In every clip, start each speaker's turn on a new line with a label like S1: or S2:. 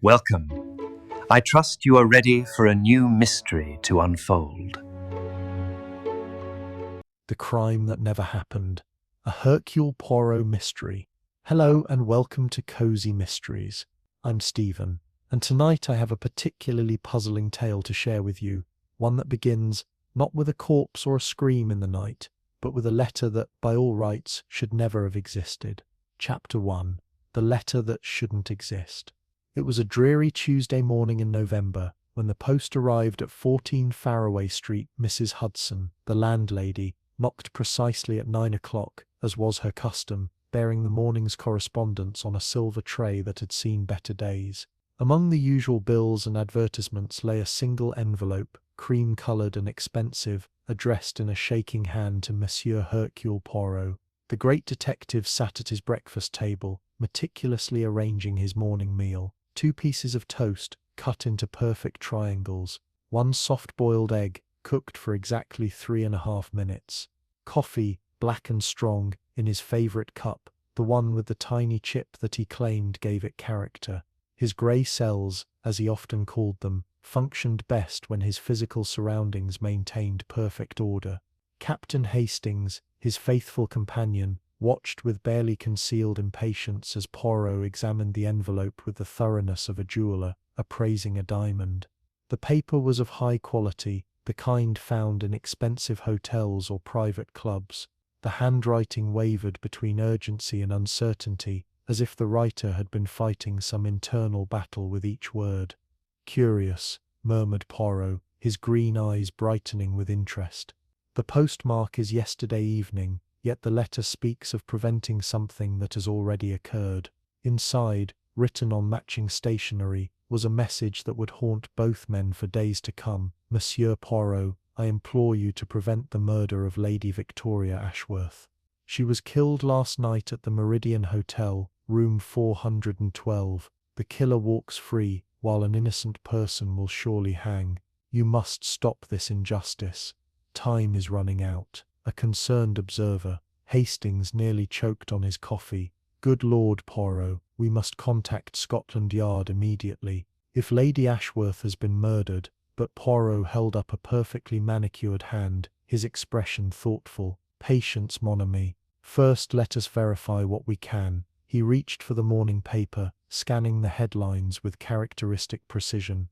S1: Welcome. I trust you are ready for a new mystery to unfold.
S2: The Crime That Never Happened, a Hercule Poirot mystery. Hello and welcome to Cozy Mysteries. I'm Stephen, and tonight I have a particularly puzzling tale to share with you, one that begins not with a corpse or a scream in the night, but with a letter that, by all rights, should never have existed. Chapter 1. The Letter That Shouldn't Exist. It was a dreary Tuesday morning in November when the post arrived at 14 Faraway Street. Mrs. Hudson, the landlady, knocked precisely at 9 o'clock, as was her custom, bearing the morning's correspondence on a silver tray that had seen better days. Among the usual bills and advertisements lay a single envelope, cream-coloured and expensive, addressed in a shaking hand to Monsieur Hercule Poirot. The great detective sat at his breakfast table, meticulously arranging his morning meal. 2 pieces of toast, cut into perfect triangles, 1 soft-boiled egg, cooked for exactly 3.5 minutes. Coffee, black and strong, in his favourite cup, the one with the tiny chip that he claimed gave it character. His grey cells, as he often called them, functioned best when his physical surroundings maintained perfect order. Captain Hastings, his faithful companion, watched with barely concealed impatience as Poirot examined the envelope with the thoroughness of a jeweller appraising a diamond. The paper was of high quality, the kind found in expensive hotels or private clubs. The handwriting wavered between urgency and uncertainty, as if the writer had been fighting some internal battle with each word. "Curious," murmured Poirot, his green eyes brightening with interest. "The postmark is yesterday evening, yet the letter speaks of preventing something that has already occurred." Inside, written on matching stationery, was a message that would haunt both men for days to come. "Monsieur Poirot, I implore you to prevent the murder of Lady Victoria Ashworth. She was killed last night at the Meridian Hotel, room 412. The killer walks free, while an innocent person will surely hang. You must stop this injustice. Time is running out." A concerned observer, Hastings, nearly choked on his coffee. "Good Lord, Poirot, we must contact Scotland Yard immediately. If Lady Ashworth has been murdered—" But Poirot held up a perfectly manicured hand, his expression thoughtful. "Patience, mon ami. First let us verify what we can." He reached for the morning paper, scanning the headlines with characteristic precision.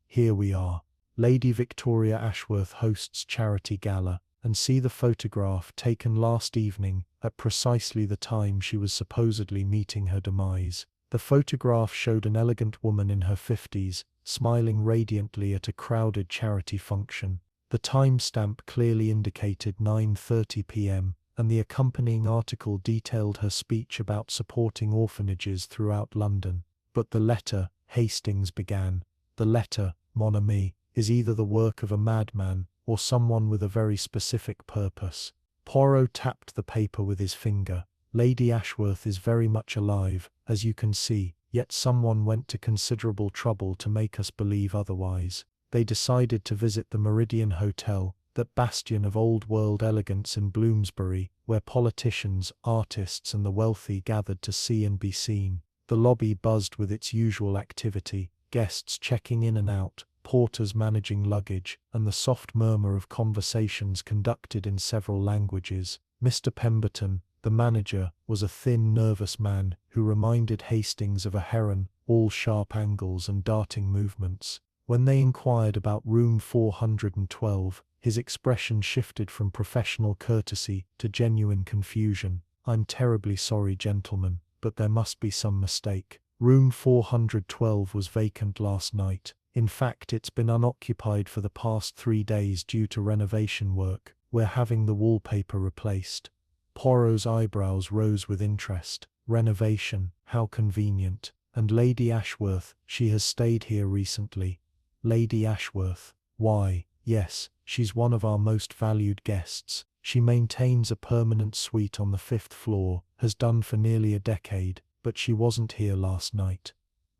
S2: Here we are. "Lady Victoria Ashworth hosts charity gala, and see the photograph taken last evening at precisely the time she was supposedly meeting her demise." The photograph showed an elegant woman in her 50s, smiling radiantly at a crowded charity function. The timestamp clearly indicated 9:30 p.m., and the accompanying article detailed her speech about supporting orphanages throughout London. "But the letter," Hastings began. "The letter, mon ami, is either the work of a madman, or someone with a very specific purpose." Poirot tapped the paper with his finger. "Lady Ashworth is very much alive, as you can see, yet someone went to considerable trouble to make us believe otherwise. They decided to visit the Meridian Hotel, that bastion of old-world elegance in Bloomsbury, where politicians, artists and the wealthy gathered to see and be seen. The lobby buzzed with its usual activity, guests checking in and out, porters managing luggage, and the soft murmur of conversations conducted in several languages. Mr. Pemberton, the manager, was a thin, nervous man who reminded Hastings of a heron, all sharp angles and darting movements. When they inquired about room 412, his expression shifted from professional courtesy to genuine confusion. "I'm terribly sorry, gentlemen, but there must be some mistake. Room 412 was vacant last night. In fact, it's been unoccupied for the past 3 days due to renovation work. We're having the wallpaper replaced." Poirot's eyebrows rose with interest. "Renovation, how convenient. And Lady Ashworth, she has stayed here recently." "Lady Ashworth? Why, yes, she's one of our most valued guests. She maintains a permanent suite on the 5th floor, has done for nearly a decade, but she wasn't here last night.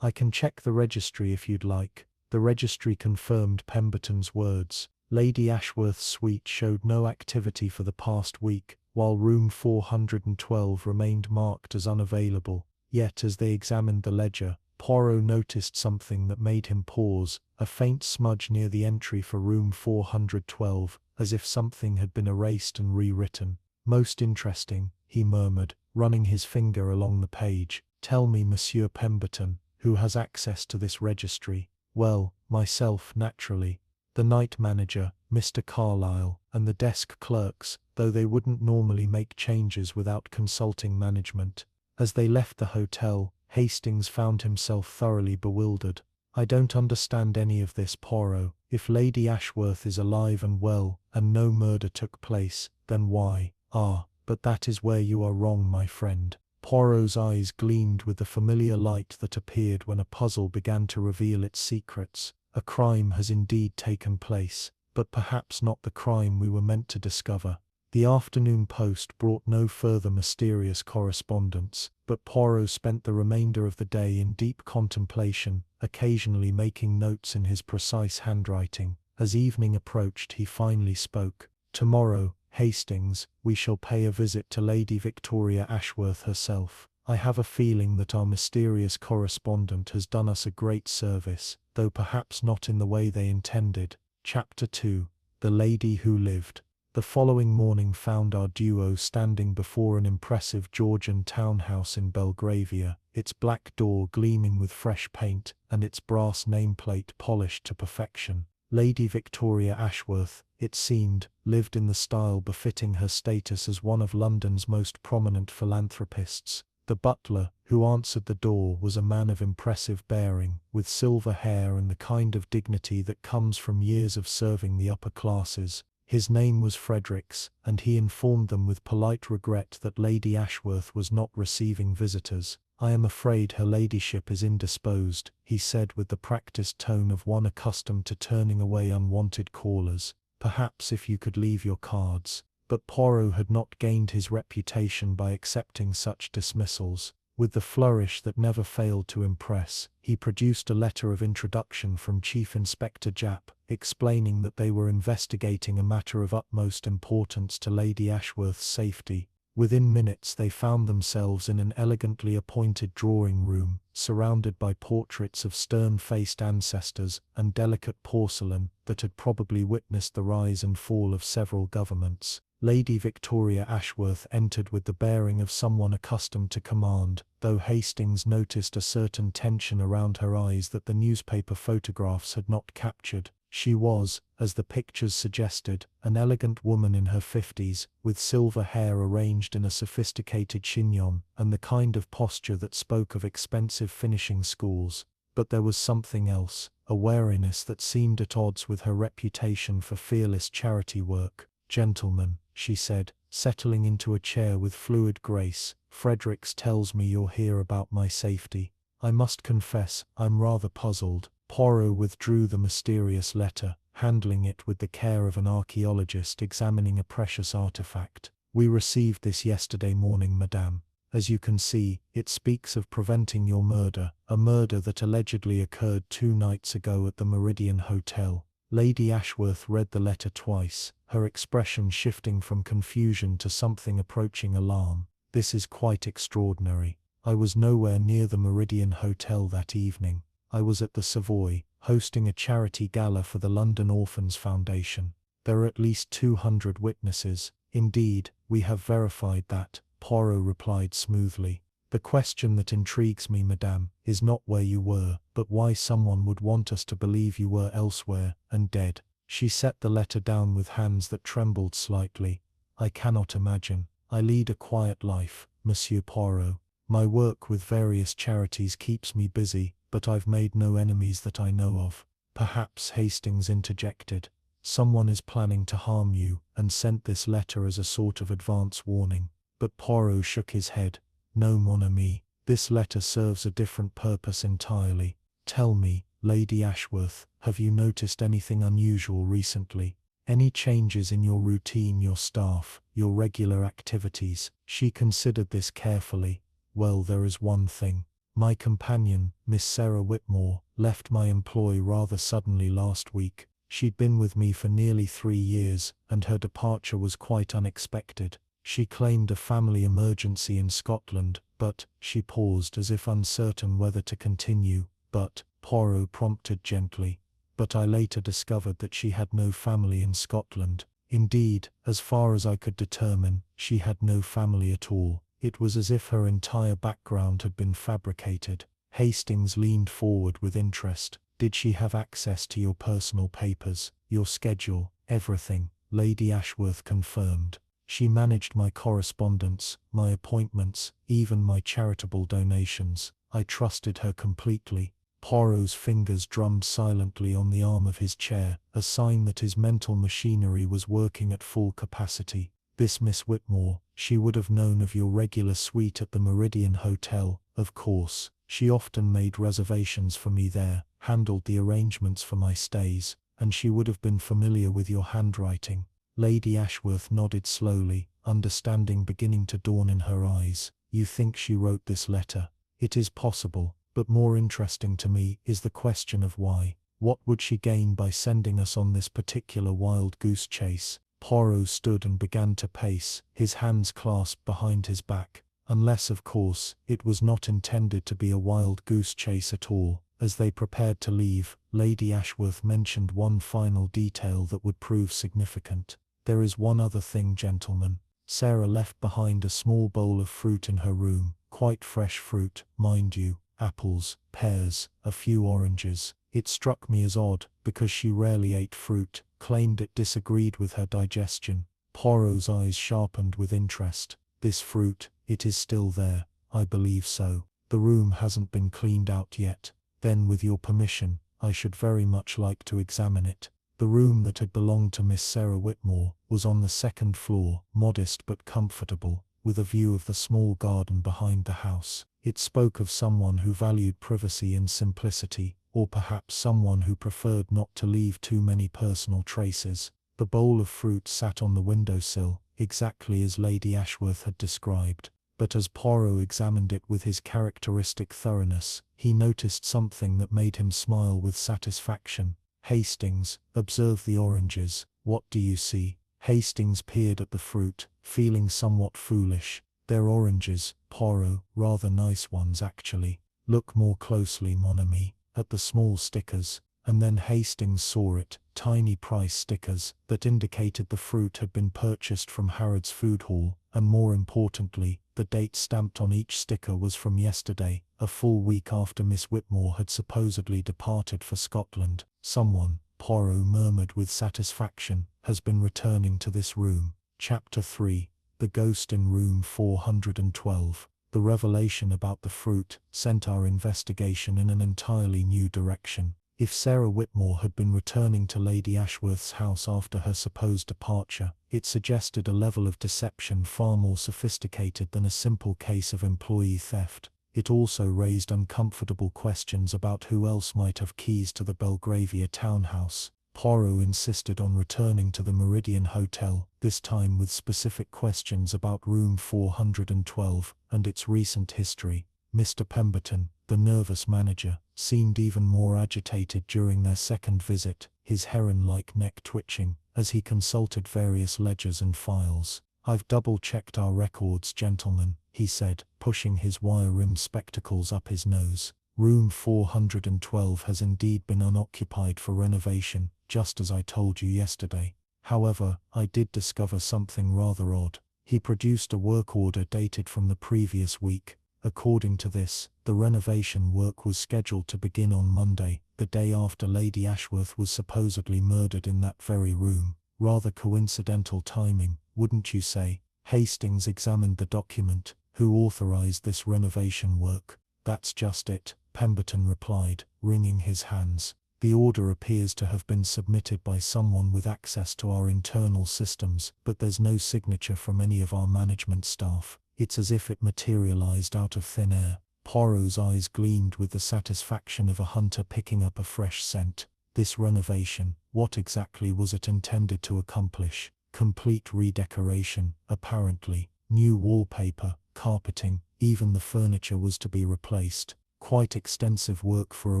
S2: I can check the registry if you'd like." The registry confirmed Pemberton's words. Lady Ashworth's suite showed no activity for the past week, while room 412 remained marked as unavailable. Yet as they examined the ledger, Poirot noticed something that made him pause, a faint smudge near the entry for room 412, as if something had been erased and rewritten. "Most interesting," he murmured, running his finger along the page. "Tell me, Monsieur Pemberton, who has access to this registry?" "Well, myself, naturally. The night manager, Mr. Carlyle, and the desk clerks, though they wouldn't normally make changes without consulting management." As they left the hotel, Hastings found himself thoroughly bewildered. "I don't understand any of this, Poirot. If Lady Ashworth is alive and well, and no murder took place, then why—" "Ah, but that is where you are wrong, my friend." Poirot's eyes gleamed with the familiar light that appeared when a puzzle began to reveal its secrets. "A crime has indeed taken place, but perhaps not the crime we were meant to discover." The afternoon post brought no further mysterious correspondence, but Poirot spent the remainder of the day in deep contemplation, occasionally making notes in his precise handwriting. As evening approached, he finally spoke. "Tomorrow, Hastings, we shall pay a visit to Lady Victoria Ashworth herself. I have a feeling that our mysterious correspondent has done us a great service, though perhaps not in the way they intended." Chapter 2. The Lady Who Lived. The following morning found our duo standing before an impressive Georgian townhouse in Belgravia, its black door gleaming with fresh paint, and its brass nameplate polished to perfection. Lady Victoria Ashworth, it seemed, lived in the style befitting her status as one of London's most prominent philanthropists. The butler, who answered the door, was a man of impressive bearing, with silver hair and the kind of dignity that comes from years of serving the upper classes. His name was Fredericks, and he informed them with polite regret that Lady Ashworth was not receiving visitors. "I am afraid her ladyship is indisposed," he said with the practiced tone of one accustomed to turning away unwanted callers. "Perhaps if you could leave your cards." But Poirot had not gained his reputation by accepting such dismissals. With the flourish that never failed to impress, he produced a letter of introduction from Chief Inspector Japp, explaining that they were investigating a matter of utmost importance to Lady Ashworth's safety. Within minutes they found themselves in an elegantly appointed drawing-room, surrounded by portraits of stern-faced ancestors and delicate porcelain that had probably witnessed the rise and fall of several governments. Lady Victoria Ashworth entered with the bearing of someone accustomed to command, though Hastings noticed a certain tension around her eyes that the newspaper photographs had not captured. She was, as the pictures suggested, an elegant woman in her 50s, with silver hair arranged in a sophisticated chignon, and the kind of posture that spoke of expensive finishing schools. But there was something else, a wariness that seemed at odds with her reputation for fearless charity work. "Gentlemen," she said, settling into a chair with fluid grace, "Fredericks tells me you're here about my safety. I must confess, I'm rather puzzled." Poirot withdrew the mysterious letter, handling it with the care of an archaeologist examining a precious artifact. "We received this yesterday morning, madame. As you can see, it speaks of preventing your murder, a murder that allegedly occurred 2 nights ago at the Meridian Hotel." Lady Ashworth read the letter twice, her expression shifting from confusion to something approaching alarm. "This is quite extraordinary. I was nowhere near the Meridian Hotel that evening. I was at the Savoy, hosting a charity gala for the London Orphans Foundation. There are at least 200 witnesses." "Indeed, we have verified that," Poirot replied smoothly. "The question that intrigues me, madame, is not where you were, but why someone would want us to believe you were elsewhere, and dead." She set the letter down with hands that trembled slightly. "I cannot imagine. I lead a quiet life, Monsieur Poirot. My work with various charities keeps me busy, but I've made no enemies that I know of." "Perhaps," Hastings interjected, "someone is planning to harm you, and sent this letter as a sort of advance warning." But Poirot shook his head. "No, mon ami. This letter serves a different purpose entirely. Tell me, Lady Ashworth, have you noticed anything unusual recently? Any changes in your routine, your staff, your regular activities?" She considered this carefully. "Well, there is one thing. My companion, Miss Sarah Whitmore, left my employ rather suddenly last week. She'd been with me for nearly 3 years, and her departure was quite unexpected. She claimed a family emergency in Scotland, But, she paused as if uncertain whether to continue. But, Poirot prompted gently. But I later discovered that she had no family in Scotland. Indeed, as far as I could determine, she had no family at all. It was as if her entire background had been fabricated. Hastings leaned forward with interest. Did she have access to your personal papers, your schedule, everything? Lady Ashworth confirmed. She managed my correspondence, my appointments, even my charitable donations. I trusted her completely. Poirot's fingers drummed silently on the arm of his chair, a sign that his mental machinery was working at full capacity. This Miss Whitmore, she would have known of your regular suite at the Meridian Hotel, of course. She often made reservations for me there, handled the arrangements for my stays, and she would have been familiar with your handwriting. Lady Ashworth nodded slowly, understanding beginning to dawn in her eyes. You think she wrote this letter? It is possible, but more interesting to me is the question of why. What would she gain by sending us on this particular wild goose chase? Poirot stood and began to pace, his hands clasped behind his back. Unless, of course, it was not intended to be a wild goose chase at all. As they prepared to leave, Lady Ashworth mentioned one final detail that would prove significant. There is one other thing, gentlemen. Sarah left behind a small bowl of fruit in her room, quite fresh fruit, mind you, apples, pears, a few oranges. It struck me as odd, because she rarely ate fruit, claimed it disagreed with her digestion. Poirot's eyes sharpened with interest. This fruit, it is still there? I believe so. The room hasn't been cleaned out yet. Then, with your permission, I should very much like to examine it. The room that had belonged to Miss Sarah Whitmore was on the second floor, modest but comfortable, with a view of the small garden behind the house. It spoke of someone who valued privacy and simplicity, or perhaps someone who preferred not to leave too many personal traces. The bowl of fruit sat on the windowsill, exactly as Lady Ashworth had described. But as Poirot examined it with his characteristic thoroughness, he noticed something that made him smile with satisfaction. Hastings, observe the oranges. What do you see? Hastings peered at the fruit, feeling somewhat foolish. They're oranges, Poirot, rather nice ones actually. Look more closely, mon ami, at the small stickers. And then Hastings saw it, tiny price stickers, that indicated the fruit had been purchased from Harrods Food Hall, and more importantly, the date stamped on each sticker was from yesterday, a full week after Miss Whitmore had supposedly departed for Scotland. Someone, Poirot murmured with satisfaction, has been returning to this room. Chapter 3. The Ghost in Room 412. The revelation about the fruit sent our investigation in an entirely new direction. If Sarah Whitmore had been returning to Lady Ashworth's house after her supposed departure, it suggested a level of deception far more sophisticated than a simple case of employee theft. It also raised uncomfortable questions about who else might have keys to the Belgravia townhouse. Poirot insisted on returning to the Meridian Hotel, this time with specific questions about room 412 and its recent history. Mr. Pemberton, the nervous manager, seemed even more agitated during their second visit, his heron-like neck twitching, as he consulted various ledgers and files. I've double-checked our records, gentlemen, he said, pushing his wire-rimmed spectacles up his nose. Room 412 has indeed been unoccupied for renovation, just as I told you yesterday. However, I did discover something rather odd. He produced a work order dated from the previous week. According to this, the renovation work was scheduled to begin on Monday, the day after Lady Ashworth was supposedly murdered in that very room. Rather coincidental timing, wouldn't you say? Hastings examined the document. Who authorized this renovation work? That's just it, Pemberton replied, wringing his hands. The order appears to have been submitted by someone with access to our internal systems, but there's no signature from any of our management staff. It's as if it materialized out of thin air. Poirot's eyes gleamed with the satisfaction of a hunter picking up a fresh scent. This renovation, what exactly was it intended to accomplish? Complete redecoration, apparently. New wallpaper, carpeting, even the furniture was to be replaced. Quite extensive work for a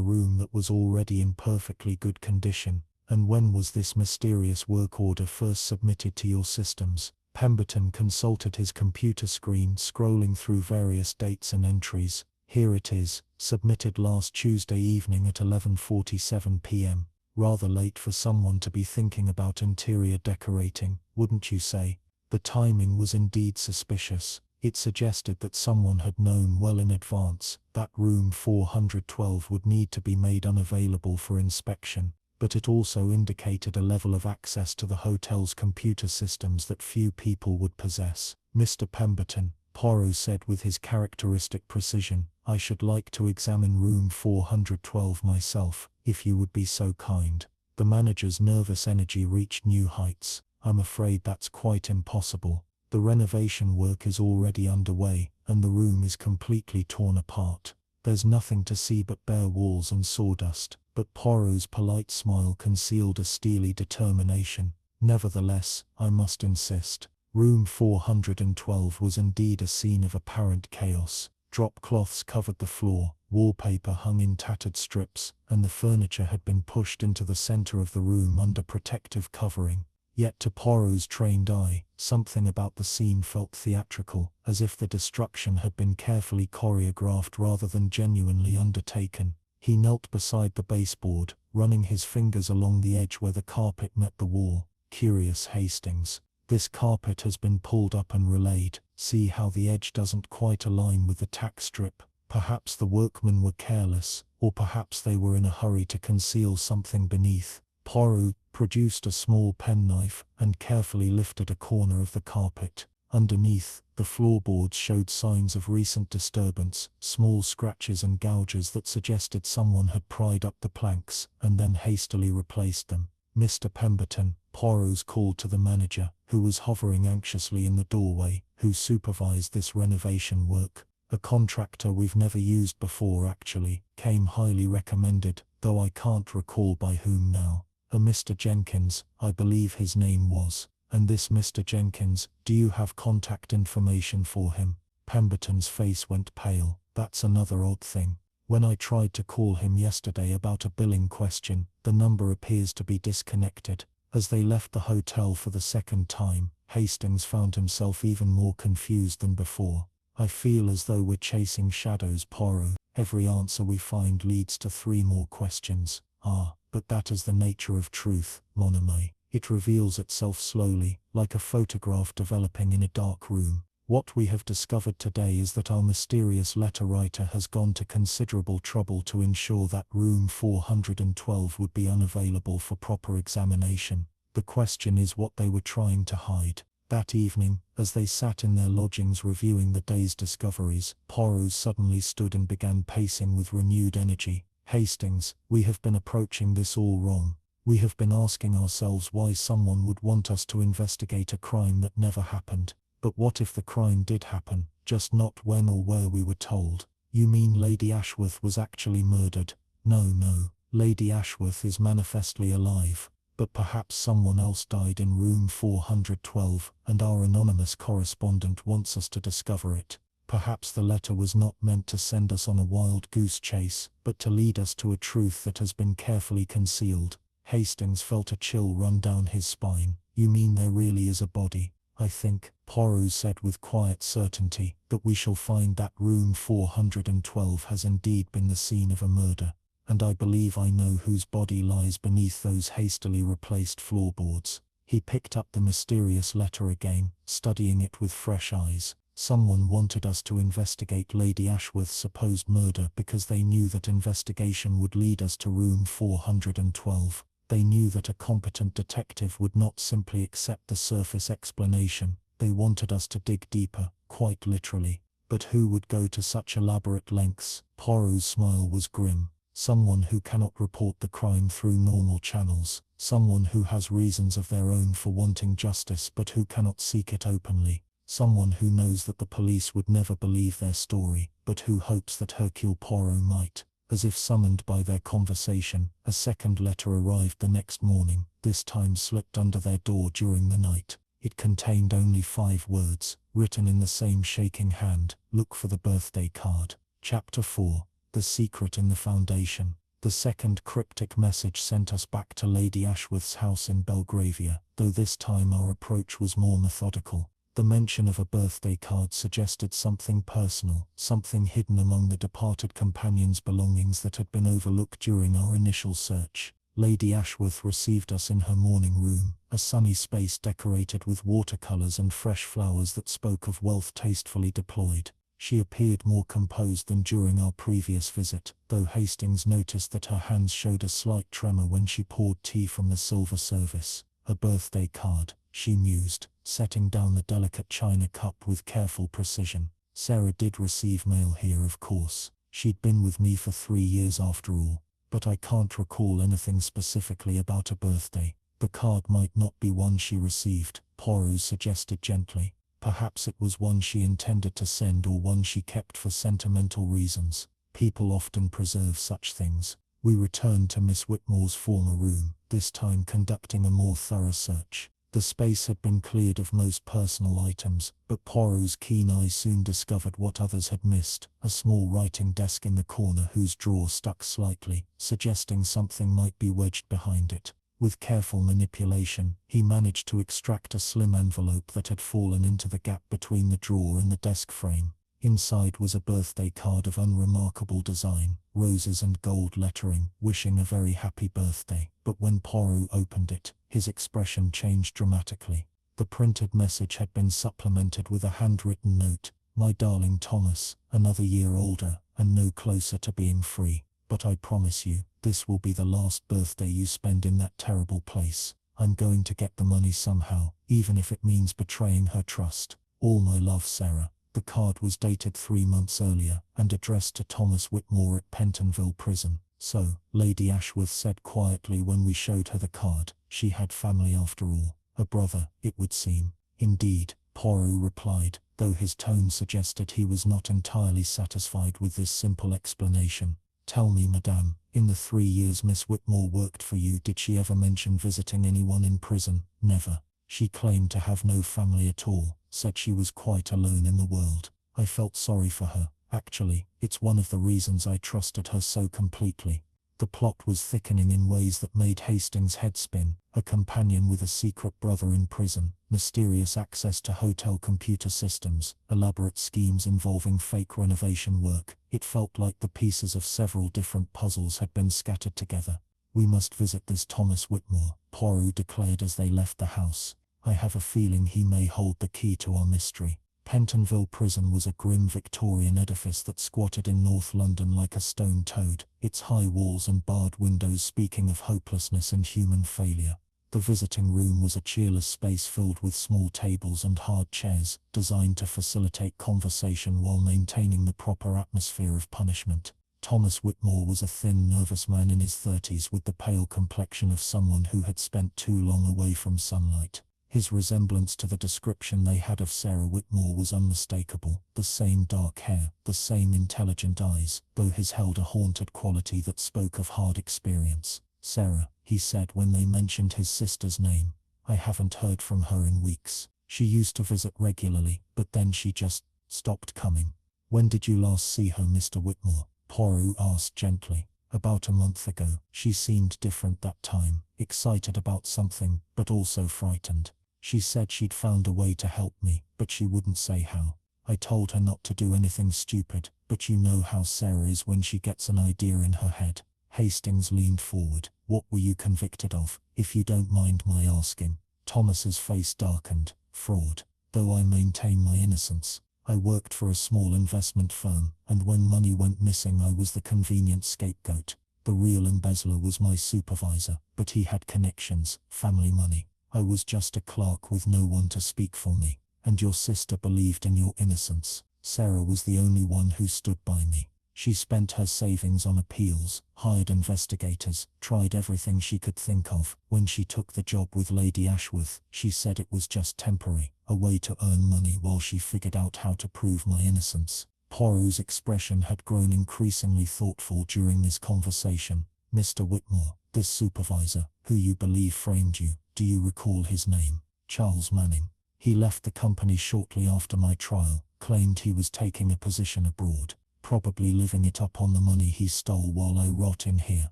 S2: room that was already in perfectly good condition. And when was this mysterious work order first submitted to your systems? Pemberton consulted his computer screen, scrolling through various dates and entries. Here it is, submitted last Tuesday evening at 11:47 p.m. Rather late for someone to be thinking about interior decorating, wouldn't you say? The timing was indeed suspicious. It suggested that someone had known well in advance that room 412 would need to be made unavailable for inspection, but it also indicated a level of access to the hotel's computer systems that few people would possess. "Mr. Pemberton," Poirot said with his characteristic precision, "I should like to examine room 412 myself, if you would be so kind." The manager's nervous energy reached new heights. "I'm afraid that's quite impossible. The renovation work is already underway, and the room is completely torn apart. There's nothing to see but bare walls and sawdust." But Poirot's polite smile concealed a steely determination. "Nevertheless, I must insist. Room 412 was indeed a scene of apparent chaos. Drop cloths covered the floor, wallpaper hung in tattered strips, and the furniture had been pushed into the center of the room under protective covering. Yet to Poirot's trained eye, something about the scene felt theatrical, as if the destruction had been carefully choreographed rather than genuinely undertaken. He knelt beside the baseboard, running his fingers along the edge where the carpet met the wall. "Curious, Hastings. This carpet has been pulled up and relayed. See how the edge doesn't quite align with the tack strip. Perhaps the workmen were careless, or perhaps they were in a hurry to conceal something beneath." Poirot produced a small penknife and carefully lifted a corner of the carpet. Underneath, the floorboards showed signs of recent disturbance, small scratches and gouges that suggested someone had pried up the planks and then hastily replaced them. "Mr. Pemberton," Poirot called to the manager, who was hovering anxiously in the doorway, "who supervised this renovation work." "A contractor we've never used before actually, came highly recommended, though I can't recall by whom now. A Mr. Jenkins, I believe his name was." "And this Mr. Jenkins, do you have contact information for him?" Pemberton's face went pale. "That's another odd thing. When I tried to call him yesterday about a billing question, the number appears to be disconnected." As they left the hotel for the second time, Hastings found himself even more confused than before. "I feel as though we're chasing shadows, Poirot. Every answer we find leads to 3 more questions." "Ah, but that is the nature of truth, mon ami. It reveals itself slowly, like a photograph developing in a dark room. What we have discovered today is that our mysterious letter writer has gone to considerable trouble to ensure that room 412 would be unavailable for proper examination. The question is what they were trying to hide." That evening, as they sat in their lodgings reviewing the day's discoveries, Poirot suddenly stood and began pacing with renewed energy. "Hastings, we have been approaching this all wrong. We have been asking ourselves why someone would want us to investigate a crime that never happened. But what if the crime did happen, just not when or where we were told?" "You mean Lady Ashworth was actually murdered?" No. Lady Ashworth is manifestly alive. But perhaps someone else died in room 412, and our anonymous correspondent wants us to discover it. Perhaps the letter was not meant to send us on a wild goose chase, but to lead us to a truth that has been carefully concealed." Hastings felt a chill run down his spine. "You mean there really is a body?" "I think," Poirot said with quiet certainty, "that we shall find that room 412 has indeed been the scene of a murder. And I believe I know whose body lies beneath those hastily replaced floorboards." He picked up the mysterious letter again, studying it with fresh eyes. "Someone wanted us to investigate Lady Ashworth's supposed murder because they knew that investigation would lead us to room 412. They knew that a competent detective would not simply accept the surface explanation. They wanted us to dig deeper, quite literally. But who would go to such elaborate lengths?" Poirot's smile was grim. "Someone who cannot report the crime through normal channels. Someone who has reasons of their own for wanting justice but who cannot seek it openly. Someone who knows that the police would never believe their story, but who hopes that Hercule Poirot might." As if summoned by their conversation, a second letter arrived the next morning, this time slipped under their door during the night. It contained only 5 words, written in the same shaking hand: "Look for the birthday card." Chapter 4. The Secret in the Foundation. The second cryptic message sent us back to Lady Ashworth's house in Belgravia, though this time our approach was more methodical. The mention of a birthday card suggested something personal, something hidden among the departed companion's belongings that had been overlooked during our initial search. Lady Ashworth received us in her morning room, a sunny space decorated with watercolors and fresh flowers that spoke of wealth tastefully deployed. She appeared more composed than during our previous visit, though Hastings noticed that her hands showed a slight tremor when she poured tea from the silver service. A birthday card, she mused, setting down the delicate china cup with careful precision. Sarah did receive mail here, of course. She'd been with me for 3 years after all, but I can't recall anything specifically about a birthday. The card might not be one she received, Poirot suggested gently. Perhaps it was one she intended to send or one she kept for sentimental reasons. People often preserve such things. We returned to Miss Whitmore's former room, this time conducting a more thorough search. The space had been cleared of most personal items, but Poirot's keen eye soon discovered what others had missed, a small writing desk in the corner whose drawer stuck slightly, suggesting something might be wedged behind it. With careful manipulation, he managed to extract a slim envelope that had fallen into the gap between the drawer and the desk frame. Inside was a birthday card of unremarkable design, roses and gold lettering, wishing a very happy birthday. But when Poirot opened it, his expression changed dramatically. The printed message had been supplemented with a handwritten note. "My darling Thomas, another year older, and no closer to being free. But I promise you, this will be the last birthday you spend in that terrible place. I'm going to get the money somehow, even if it means betraying her trust. All my love, Sarah." The card was dated 3 months earlier, and addressed to Thomas Whitmore at Pentonville Prison. "So," Lady Ashworth said quietly when we showed her the card, "she had family after all. A brother, it would seem." "Indeed," Poirot replied, though his tone suggested he was not entirely satisfied with this simple explanation. "Tell me, madame, in the 3 years Miss Whitmore worked for you, did she ever mention visiting anyone in prison?" "Never. She claimed to have no family at all, said she was quite alone in the world. I felt sorry for her. Actually, it's one of the reasons I trusted her so completely." The plot was thickening in ways that made Hastings' head spin. A companion with a secret brother in prison, mysterious access to hotel computer systems, elaborate schemes involving fake renovation work. It felt like the pieces of several different puzzles had been scattered together. "We must visit this Thomas Whitmore," Poirot declared as they left the house. "I have a feeling he may hold the key to our mystery." Pentonville Prison was a grim Victorian edifice that squatted in North London like a stone toad, its high walls and barred windows speaking of hopelessness and human failure. The visiting room was a cheerless space filled with small tables and hard chairs, designed to facilitate conversation while maintaining the proper atmosphere of punishment. Thomas Whitmore was a thin, nervous man in his 30s with the pale complexion of someone who had spent too long away from sunlight. His resemblance to the description they had of Sarah Whitmore was unmistakable. The same dark hair, the same intelligent eyes, though his held a haunted quality that spoke of hard experience. "Sarah," he said when they mentioned his sister's name. "I haven't heard from her in weeks. She used to visit regularly, but then she just stopped coming." "When did you last see her, Mr. Whitmore?" Poirot asked gently. "About a month ago. She seemed different that time, excited about something, but also frightened. She said she'd found a way to help me, but she wouldn't say how. I told her not to do anything stupid, but you know how Sarah is when she gets an idea in her head." Hastings leaned forward. "What were you convicted of, if you don't mind my asking?" Thomas's face darkened. "Fraud. Though I maintain my innocence. I worked for a small investment firm, and when money went missing I was the convenient scapegoat. The real embezzler was my supervisor, but he had connections, family money. I was just a clerk with no one to speak for me. And your sister believed in your innocence. Sarah was the only one who stood by me. She spent her savings on appeals, hired investigators, tried everything she could think of. When she took the job with Lady Ashworth, she said it was just temporary, a way to earn money while she figured out how to prove my innocence." Poirot's expression had grown increasingly thoughtful during this conversation. "Mr. Whitmore, this supervisor, who you believe framed you, do you recall his name?" "Charles Manning. He left the company shortly after my trial, claimed he was taking a position abroad."
S3: probably living it up on the money he stole while I rot in here.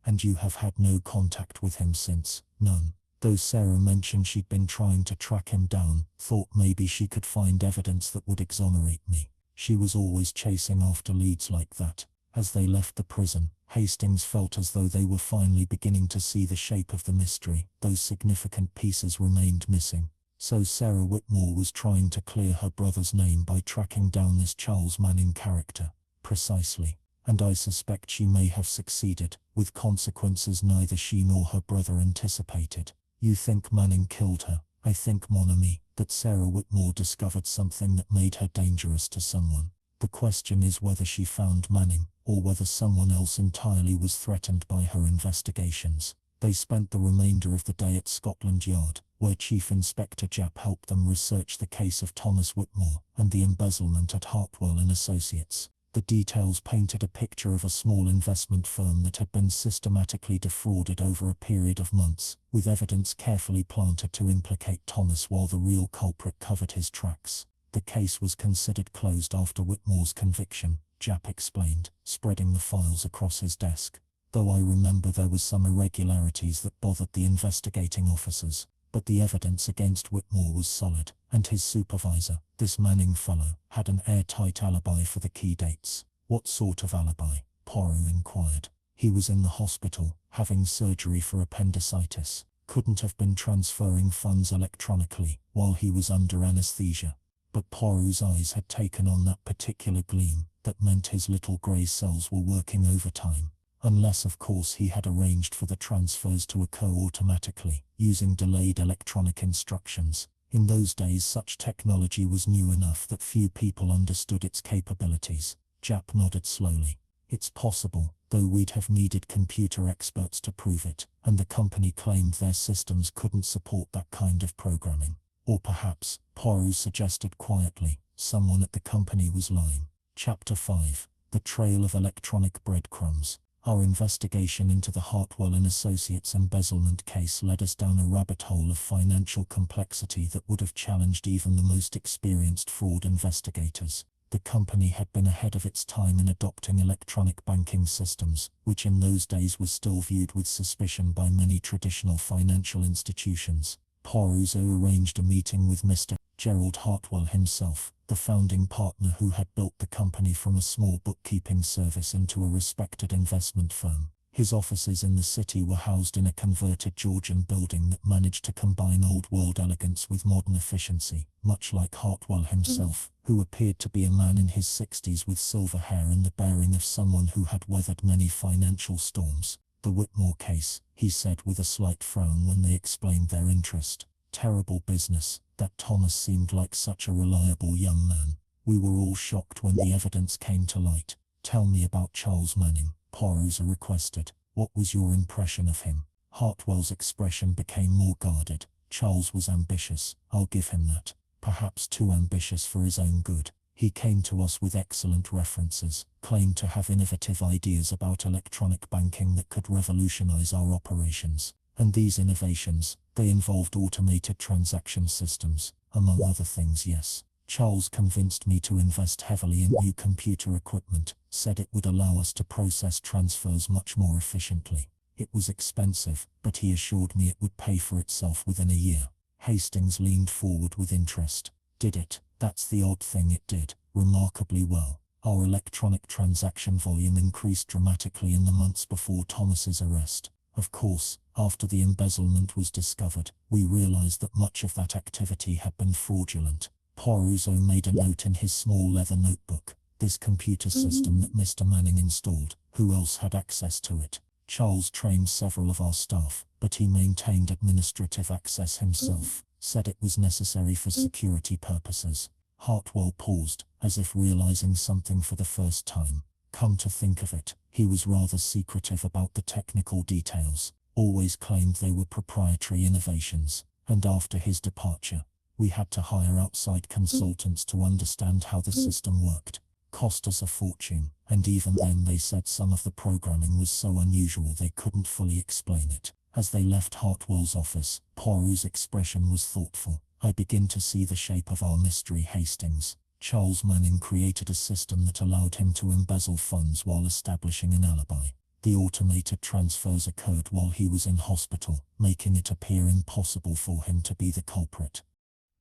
S3: And you have had no contact with him since? None. Though Sarah mentioned she'd been trying to track him down, thought maybe she could find evidence that would exonerate me. She was always chasing after leads like that. As they left the prison, Hastings felt as though they were finally beginning to see the shape of the mystery. Those significant pieces remained missing. So Sarah Whitmore was trying to clear her brother's name by tracking down this Charles Manning character. Precisely. And I suspect she may have succeeded, with consequences neither she nor her brother anticipated. You think Manning killed her? I think, mon ami, that Sarah Whitmore discovered something that made her dangerous to someone. The question is whether she found Manning, or whether someone else entirely was threatened by her investigations. They spent the remainder of the day at Scotland Yard, where Chief Inspector Japp helped them research the case of Thomas Whitmore and the embezzlement at Hartwell and Associates. The details painted a picture of a small investment firm that had been systematically defrauded over a period of months, with evidence carefully planted to implicate Thomas while the real culprit covered his tracks. The case was considered closed after Whitmore's conviction, Japp explained, spreading the files across his desk. Though I remember there was some irregularities that bothered the investigating officers, but the evidence against Whitmore was solid, and his supervisor, this Manning fellow, had an airtight alibi for the key dates. What sort of alibi? Poirot inquired. He was in the hospital, having surgery for appendicitis. Couldn't have been transferring funds electronically while he was under anesthesia. But Poirot's eyes had taken on that particular gleam that meant his little grey cells were working overtime. Unless of course he had arranged for the transfers to occur automatically, using delayed electronic instructions. In those days such technology was new enough that few people understood its capabilities. Japp nodded slowly. It's possible, though we'd have needed computer experts to prove it, and the company claimed their systems couldn't support that kind of programming. Or perhaps, Poirot suggested quietly, someone at the company was lying. Chapter 5. The Trail of Electronic Breadcrumbs. Our investigation into the Hartwell and Associates embezzlement case led us down a rabbit hole of financial complexity that would have challenged even the most experienced fraud investigators. The company had been ahead of its time in adopting electronic banking systems, which in those days was still viewed with suspicion by many traditional financial institutions. Poirot arranged a meeting with Mr. Gerald Hartwell himself, the founding partner who had built the company from a small bookkeeping service into a respected investment firm. His offices in the city were housed in a converted Georgian building that managed to combine old-world elegance with modern efficiency, much like Hartwell himself, who appeared to be a man in his 60s with silver hair and the bearing of someone who had weathered many financial storms. The Whitmore case, he said with a slight frown when they explained their interest. Terrible business. That Thomas seemed like such a reliable young man. We were all shocked when the evidence came to light. Tell me about Charles Manning, Poirot requested. What was your impression of him? Hartwell's expression became more guarded. Charles was ambitious, I'll give him that. Perhaps too ambitious for his own good. He came to us with excellent references, claimed to have innovative ideas about electronic banking that could revolutionize our operations. And these innovations, they involved automated transaction systems, among other things. Yes. Charles convinced me to invest heavily in new computer equipment, said it would allow us to process transfers much more efficiently. It was expensive, but he assured me it would pay for itself within a year. Hastings leaned forward with interest. Did it? That's the odd thing, it did, remarkably well. Our electronic transaction volume increased dramatically in the months before Thomas's arrest. Of course, after the embezzlement was discovered, we realized that much of that activity had been fraudulent. Poirot made a note in his small leather notebook. This computer system that Mr. Manning installed, who else had access to it? Charles trained several of our staff, but he maintained administrative access himself, said it was necessary for security purposes. Hartwell paused, as if realizing something for the first time. Come to think of it, he was rather secretive about the technical details, always claimed they were proprietary innovations, and after his departure, we had to hire outside consultants to understand how the system worked. Cost us a fortune, and even then they said some of the programming was so unusual they couldn't fully explain it. As they left Hartwell's office, Poirot's expression was thoughtful. I begin to see the shape of our mystery, Hastings. Charles Manning created a system that allowed him to embezzle funds while establishing an alibi. The automated transfers occurred while he was in hospital, making it appear impossible for him to be the culprit.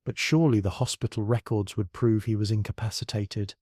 S2: But surely the hospital records would prove he was incapacitated.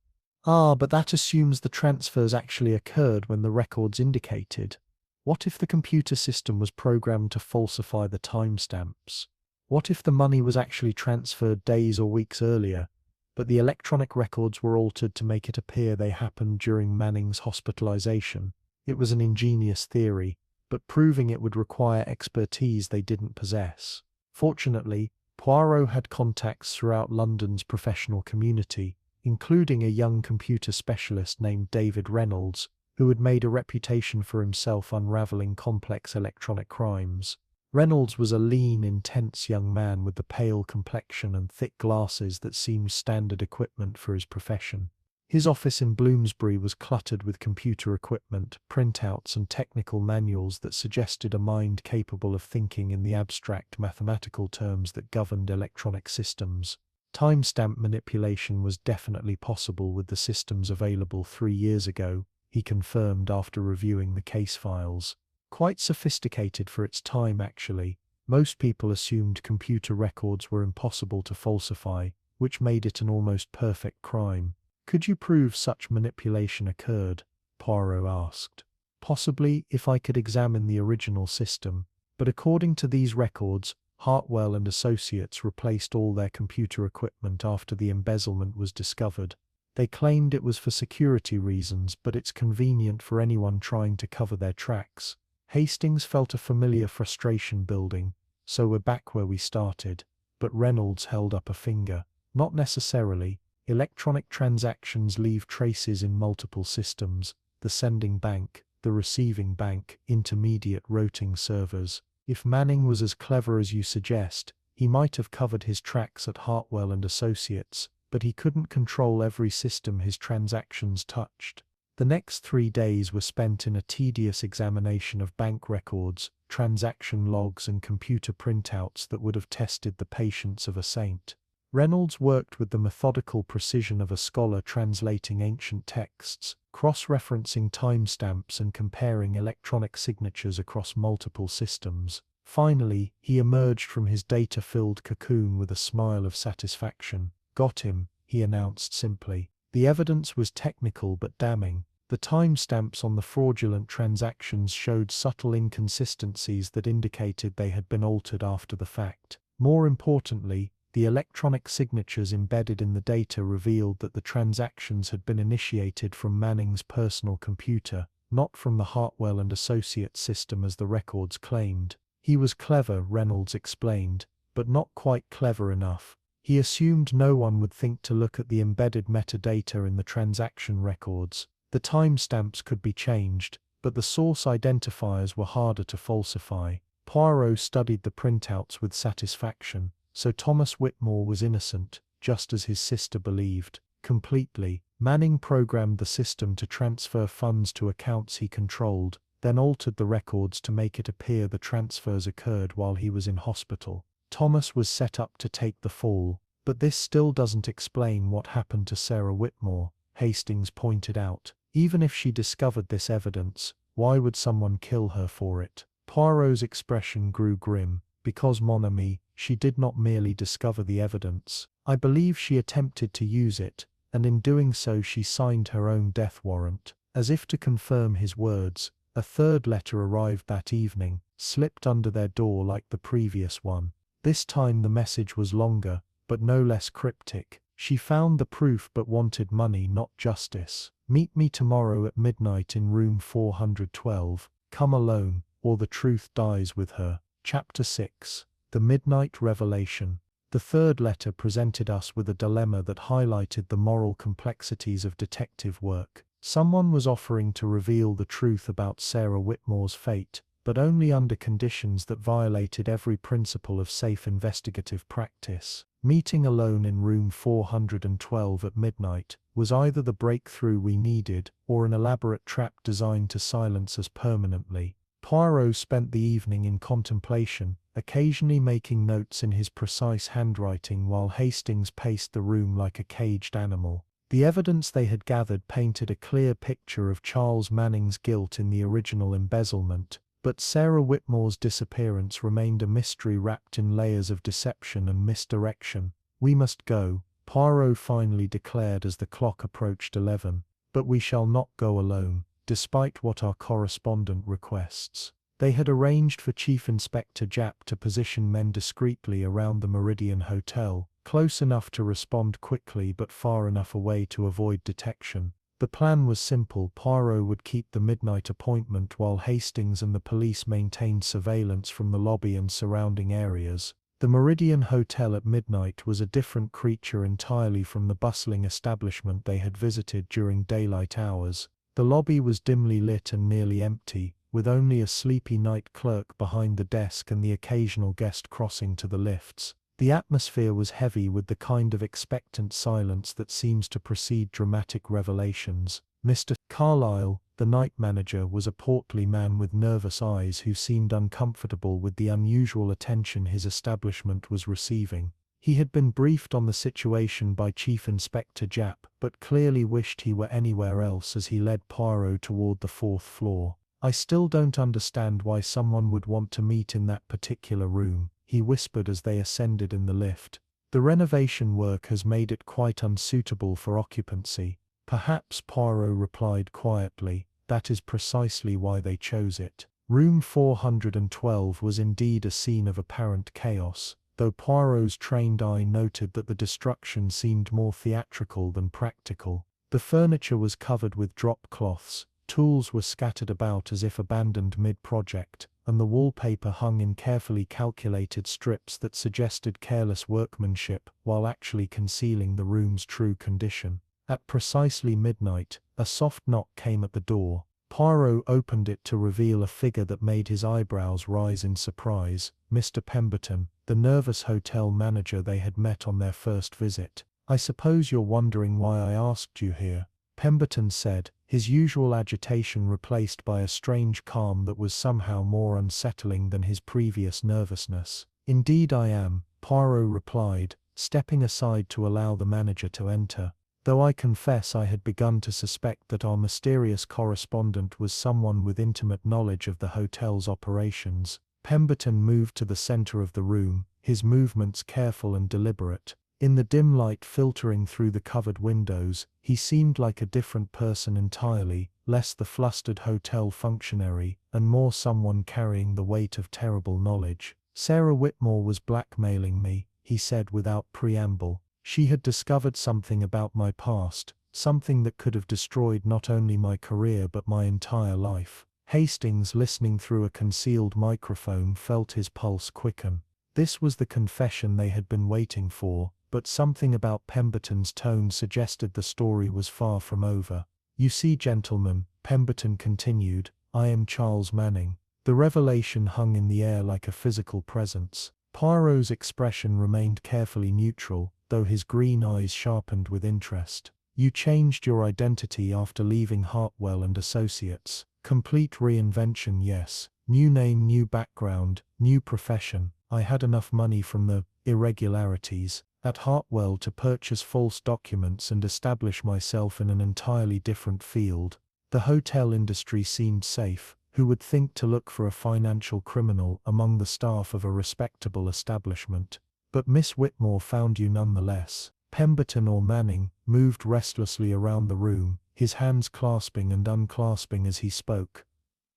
S2: But that assumes the transfers actually occurred when the records indicated. What if the computer system was programmed to falsify the timestamps? What if the money was actually transferred days or weeks earlier, but the electronic records were altered to make it appear they happened during Manning's hospitalization? It was an ingenious theory, but proving it would require expertise they didn't possess. Fortunately, Poirot had contacts throughout London's professional community, including a young computer specialist named David Reynolds, who had made a reputation for himself unraveling complex electronic crimes. Reynolds was a lean, intense young man with the pale complexion and thick glasses that seemed standard equipment for his profession. His office in Bloomsbury was cluttered with computer equipment, printouts, and technical manuals that suggested a mind capable of thinking in the abstract mathematical terms that governed electronic systems. Timestamp manipulation was definitely possible with the systems available 3 years ago, he confirmed after reviewing the case files. Quite sophisticated for its time, actually. Most people assumed computer records were impossible to falsify, which made it an almost perfect crime. Could you prove such manipulation occurred? Poirot asked. Possibly, if I could examine the original system, but according to these records, Hartwell and Associates replaced all their computer equipment after the embezzlement was discovered. They claimed it was for security reasons, but it's convenient for anyone trying to cover their tracks. Hastings felt a familiar frustration building. So we're back where we started. But Reynolds held up a finger. Not necessarily. Electronic transactions leave traces in multiple systems: the sending bank, the receiving bank, intermediate routing servers. If Manning was as clever as you suggest, he might have covered his tracks at Hartwell and Associates, but he couldn't control every system his transactions touched. The next 3 days were spent in a tedious examination of bank records, transaction logs, and computer printouts that would have tested the patience of a saint. Reynolds worked with the methodical precision of a scholar translating ancient texts, cross-referencing timestamps and comparing electronic signatures across multiple systems. Finally, he emerged from his data-filled cocoon with a smile of satisfaction. "Got him," he announced simply. The evidence was technical but damning. The timestamps on the fraudulent transactions showed subtle inconsistencies that indicated they had been altered after the fact. More importantly, the electronic signatures embedded in the data revealed that the transactions had been initiated from Manning's personal computer, not from the Hartwell and Associates system as the records claimed. He was clever, Reynolds explained, but not quite clever enough. He assumed no one would think to look at the embedded metadata in the transaction records. The timestamps could be changed, but the source identifiers were harder to falsify. Poirot studied the printouts with satisfaction. So Thomas Whitmore was innocent, just as his sister believed. Completely. Manning programmed the system to transfer funds to accounts he controlled, then altered the records to make it appear the transfers occurred while he was in hospital. Thomas was set up to take the fall, but this still doesn't explain what happened to Sarah Whitmore, Hastings pointed out. Even if she discovered this evidence, why would someone kill her for it? Poirot's expression grew grim. Because, mon ami, she did not merely discover the evidence. I believe she attempted to use it, and in doing so she signed her own death warrant. As if to confirm his words, a third letter arrived that evening, slipped under their door like the previous one. This time the message was longer, but no less cryptic. She found the proof but wanted money, not justice. Meet me tomorrow at midnight in room 412. Come alone, or the truth dies with her. Chapter 6. The Midnight Revelation. The third letter presented us with a dilemma that highlighted the moral complexities of detective work. Someone was offering to reveal the truth about Sarah Whitmore's fate, but only under conditions that violated every principle of safe investigative practice. Meeting alone in room 412 at midnight was either the breakthrough we needed or an elaborate trap designed to silence us permanently. Poirot spent the evening in contemplation, occasionally making notes in his precise handwriting while Hastings paced the room like a caged animal. The evidence they had gathered painted a clear picture of Charles Manning's guilt in the original embezzlement, but Sarah Whitmore's disappearance remained a mystery wrapped in layers of deception and misdirection. "We must go," Poirot finally declared as the clock approached 11, "but we shall not go alone, despite what our correspondent requests." They had arranged for Chief Inspector Japp to position men discreetly around the Meridian Hotel, close enough to respond quickly but far enough away to avoid detection. The plan was simple. Poirot would keep the midnight appointment while Hastings and the police maintained surveillance from the lobby and surrounding areas. The Meridian Hotel at midnight was a different creature entirely from the bustling establishment they had visited during daylight hours. The lobby was dimly lit and nearly empty, with only a sleepy night clerk behind the desk and the occasional guest crossing to the lifts. The atmosphere was heavy with the kind of expectant silence that seems to precede dramatic revelations. Mr. Carlyle, the night manager, was a portly man with nervous eyes who seemed uncomfortable with the unusual attention his establishment was receiving. He had been briefed on the situation by Chief Inspector Japp, but clearly wished he were anywhere else as he led Poirot toward the 4th floor. "I still don't understand why someone would want to meet in that particular room," he whispered as they ascended in the lift. "The renovation work has made it quite unsuitable for occupancy." "Perhaps," Poirot replied quietly, "that is precisely why they chose it." Room 412 was indeed a scene of apparent chaos, though Poirot's trained eye noted that the destruction seemed more theatrical than practical. The furniture was covered with drop cloths, tools were scattered about as if abandoned mid-project, and the wallpaper hung in carefully calculated strips that suggested careless workmanship while actually concealing the room's true condition. At precisely midnight, a soft knock came at the door. Poirot opened it to reveal a figure that made his eyebrows rise in surprise: Mr. Pemberton, the nervous hotel manager they had met on their first visit. "I suppose you're wondering why I asked you here," Pemberton said, his usual agitation replaced by a strange calm that was somehow more unsettling than his previous nervousness. "Indeed I am," Poirot replied, stepping aside to allow the manager to enter. "Though I confess I had begun to suspect that our mysterious correspondent was someone with intimate knowledge of the hotel's operations." Pemberton moved to the center of the room, his movements careful and deliberate. In the dim light filtering through the covered windows, he seemed like a different person entirely, less the flustered hotel functionary, and more someone carrying the weight of terrible knowledge. "Sarah Whitmore was blackmailing me," he said without preamble. "She had discovered something about my past, something that could have destroyed not only my career but my entire life." Hastings, listening through a concealed microphone, felt his pulse quicken. This was the confession they had been waiting for, but something about Pemberton's tone suggested the story was far from over. "You see, gentlemen," Pemberton continued, "I am Charles Manning." The revelation hung in the air like a physical presence. Poirot's expression remained carefully neutral, though his green eyes sharpened with interest. "You changed your identity after leaving Hartwell and Associates. Complete reinvention, yes. New name, new background, new profession. I had enough money from the irregularities at Hartwell to purchase false documents and establish myself in an entirely different field. The hotel industry seemed safe. Who would think to look for a financial criminal among the staff of a respectable establishment? But Miss Whitmore found you nonetheless." Pemberton, or Manning, moved restlessly around the room, his hands clasping and unclasping as he spoke.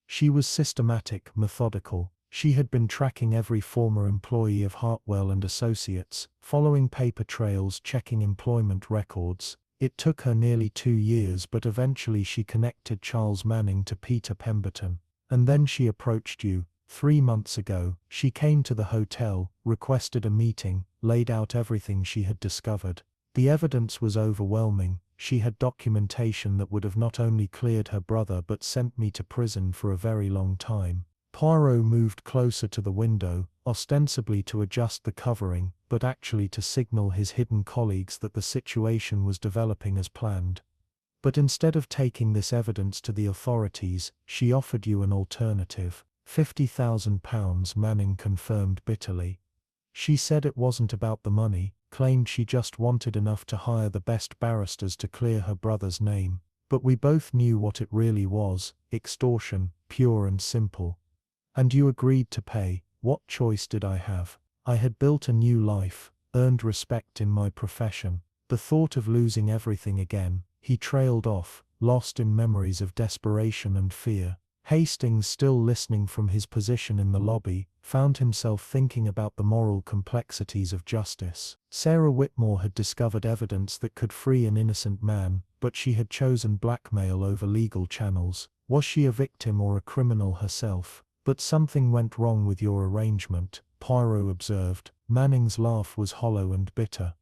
S2: She was systematic, methodical. She had been tracking every former employee of Hartwell and Associates, following paper trails, checking employment records. It took her nearly 2 years, but eventually she connected Charles Manning to Peter Pemberton. And then she approached you. 3 months ago, she came to the hotel, requested a meeting, laid out everything she had discovered. The evidence was overwhelming. She had documentation that would have not only cleared her brother but sent me to prison for a very long time. Poirot moved closer to the window, ostensibly to adjust the covering, but actually to signal his hidden colleagues that the situation was developing as planned. "But instead of taking this evidence to the authorities, she offered you an alternative. £50,000, Manning confirmed bitterly. She said it wasn't about the money, claimed she just wanted enough to hire the best barristers to clear her brother's name. But we both knew what it really was: extortion, pure and simple. And you agreed to pay. What choice did I have? I had built a new life, earned respect in my profession. The thought of losing everything again. He trailed off, lost in memories of desperation and fear. Hastings, still listening from his position in the lobby, found himself thinking about the moral complexities of justice. Sarah Whitmore had discovered evidence that could free an innocent man, but she had chosen blackmail over legal channels. Was she a victim or a criminal herself? But something went wrong with your arrangement, Poirot observed. Manning's laugh was hollow and bitter.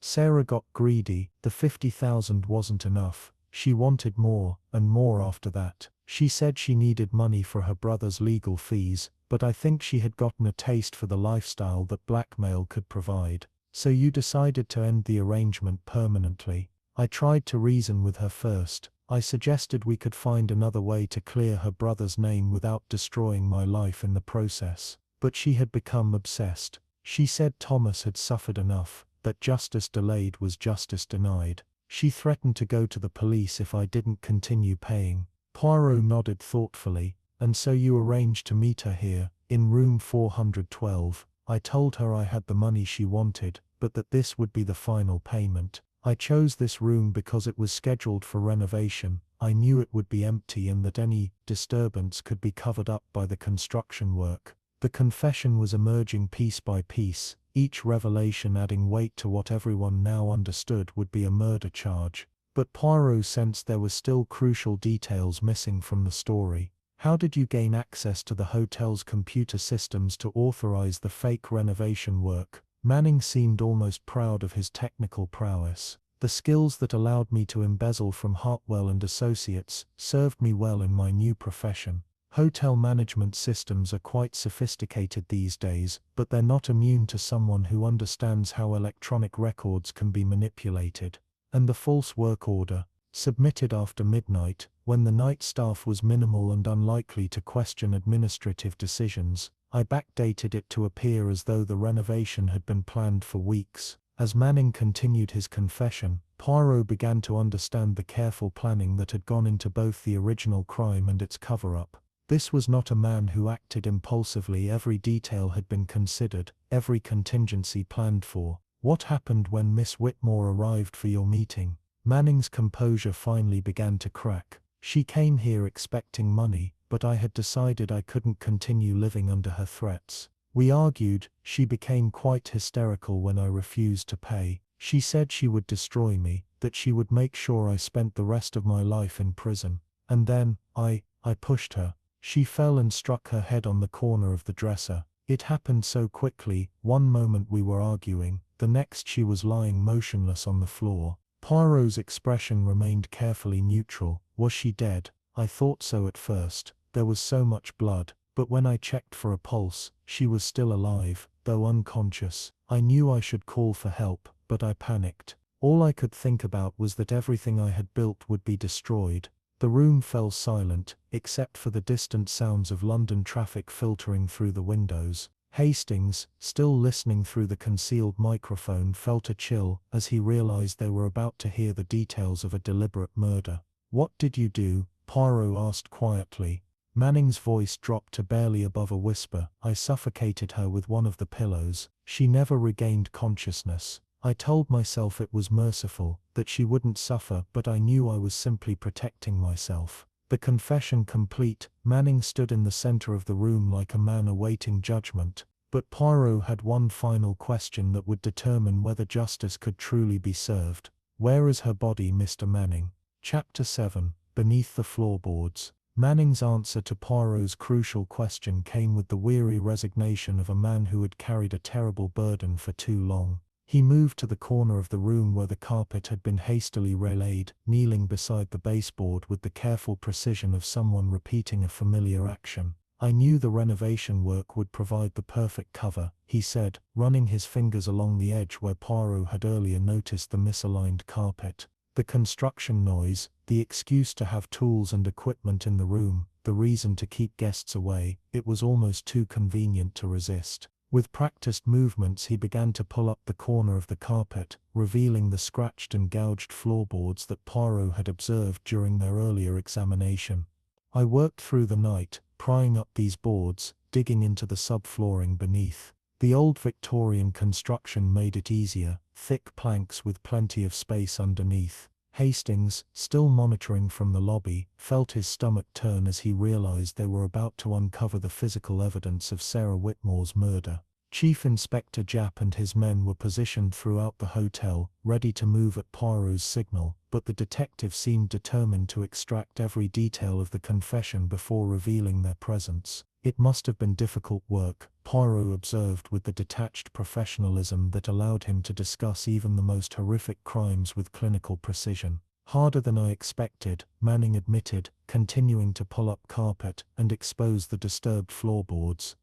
S2: Sarah got greedy. The 50,000 wasn't enough. She wanted more, and more after that. She said she needed money for her brother's legal fees, but I think she had gotten a taste for the lifestyle that blackmail could provide. So you decided to end the arrangement permanently. I tried to reason with her first. I suggested we could find another way to clear her brother's name without destroying my life in the process. But she had become obsessed. She said Thomas had suffered enough, that justice delayed was justice denied. She threatened to go to the police if I didn't continue paying. Poirot nodded thoughtfully. And so you arranged to meet her here, in room 412. I told her I had the money she wanted, but that this would be the final payment. I chose this room because it was scheduled for renovation. I knew it would be empty and that any disturbance could be covered up by the construction work. The confession was emerging piece by piece, each revelation adding weight to what everyone now understood would be a murder charge. But Poirot sensed there were still crucial details missing from the story. How did you gain access to the hotel's computer systems to authorize the fake renovation work? Manning seemed almost proud of his technical prowess. The skills that allowed me to embezzle from Hartwell and Associates served me well in my new profession. Hotel management systems are quite sophisticated these days, but they're not immune to someone who understands how electronic records can be manipulated. And the false work order, submitted after midnight, when the night staff was minimal and unlikely to question administrative decisions, I backdated it to appear as though the renovation had been planned for weeks. As Manning continued his confession, Poirot began to understand the careful planning that had gone into both the original crime and its cover-up. This was not a man who acted impulsively. Every detail had been considered, every contingency planned for. What happened when Miss Whitmore arrived for your meeting? Manning's composure finally began to crack. She came here expecting money, but I had decided I couldn't continue living under her threats. We argued. She became quite hysterical when I refused to pay. She said she would destroy me, that she would make sure I spent the rest of my life in prison. And then, I pushed her. She fell and struck her head on the corner of the dresser. It happened so quickly. One moment we were arguing, the next she was lying motionless on the floor. Poirot's expression remained carefully neutral. Was she dead? I thought so at first. There was so much blood. But when I checked for a pulse, she was still alive, though unconscious. I knew I should call for help, but I panicked. All I could think about was that everything I had built would be destroyed. The room fell silent, except for the distant sounds of London traffic filtering through the windows. Hastings, still listening through the concealed microphone, felt a chill as he realized they were about to hear the details of a deliberate murder. "What did you do?" Poirot asked quietly. Manning's voice dropped to barely above a whisper. "I suffocated her with one of the pillows. She never regained consciousness. I told myself it was merciful, that she wouldn't suffer, but I knew I was simply protecting myself." The confession complete, Manning stood in the center of the room like a man awaiting judgment. But Poirot had one final question that would determine whether justice could truly be served. "Where is her body, Mr. Manning?" Chapter 7, Beneath the Floorboards. Manning's answer to Poirot's crucial question came with the weary resignation of a man who had carried a terrible burden for too long. He moved to the corner of the room where the carpet had been hastily relayed, kneeling beside the baseboard with the careful precision of someone repeating a familiar action. "I knew the renovation work would provide the perfect cover," he said, running his fingers along the edge where Poirot had earlier noticed the misaligned carpet. The construction noise, the excuse to have tools and equipment in the room, the reason to keep guests away, it was almost too convenient to resist. With practiced movements he began to pull up the corner of the carpet, revealing the scratched and gouged floorboards that Poirot had observed during their earlier examination. I worked through the night, prying up these boards, digging into the subflooring beneath. The old Victorian construction made it easier, thick planks with plenty of space underneath. Hastings, still monitoring from the lobby, felt his stomach turn as he realized they were about to uncover the physical evidence of Sarah Whitmore's murder. Chief Inspector Japp and his men were positioned throughout the hotel, ready to move at Poirot's signal, but the detective seemed determined to extract every detail of the confession before revealing their presence. It must have been difficult work, Poirot observed with the detached professionalism that allowed him to discuss even the most horrific crimes with clinical precision. Harder than I expected, Manning admitted, continuing to pull up carpet and expose the disturbed floorboards.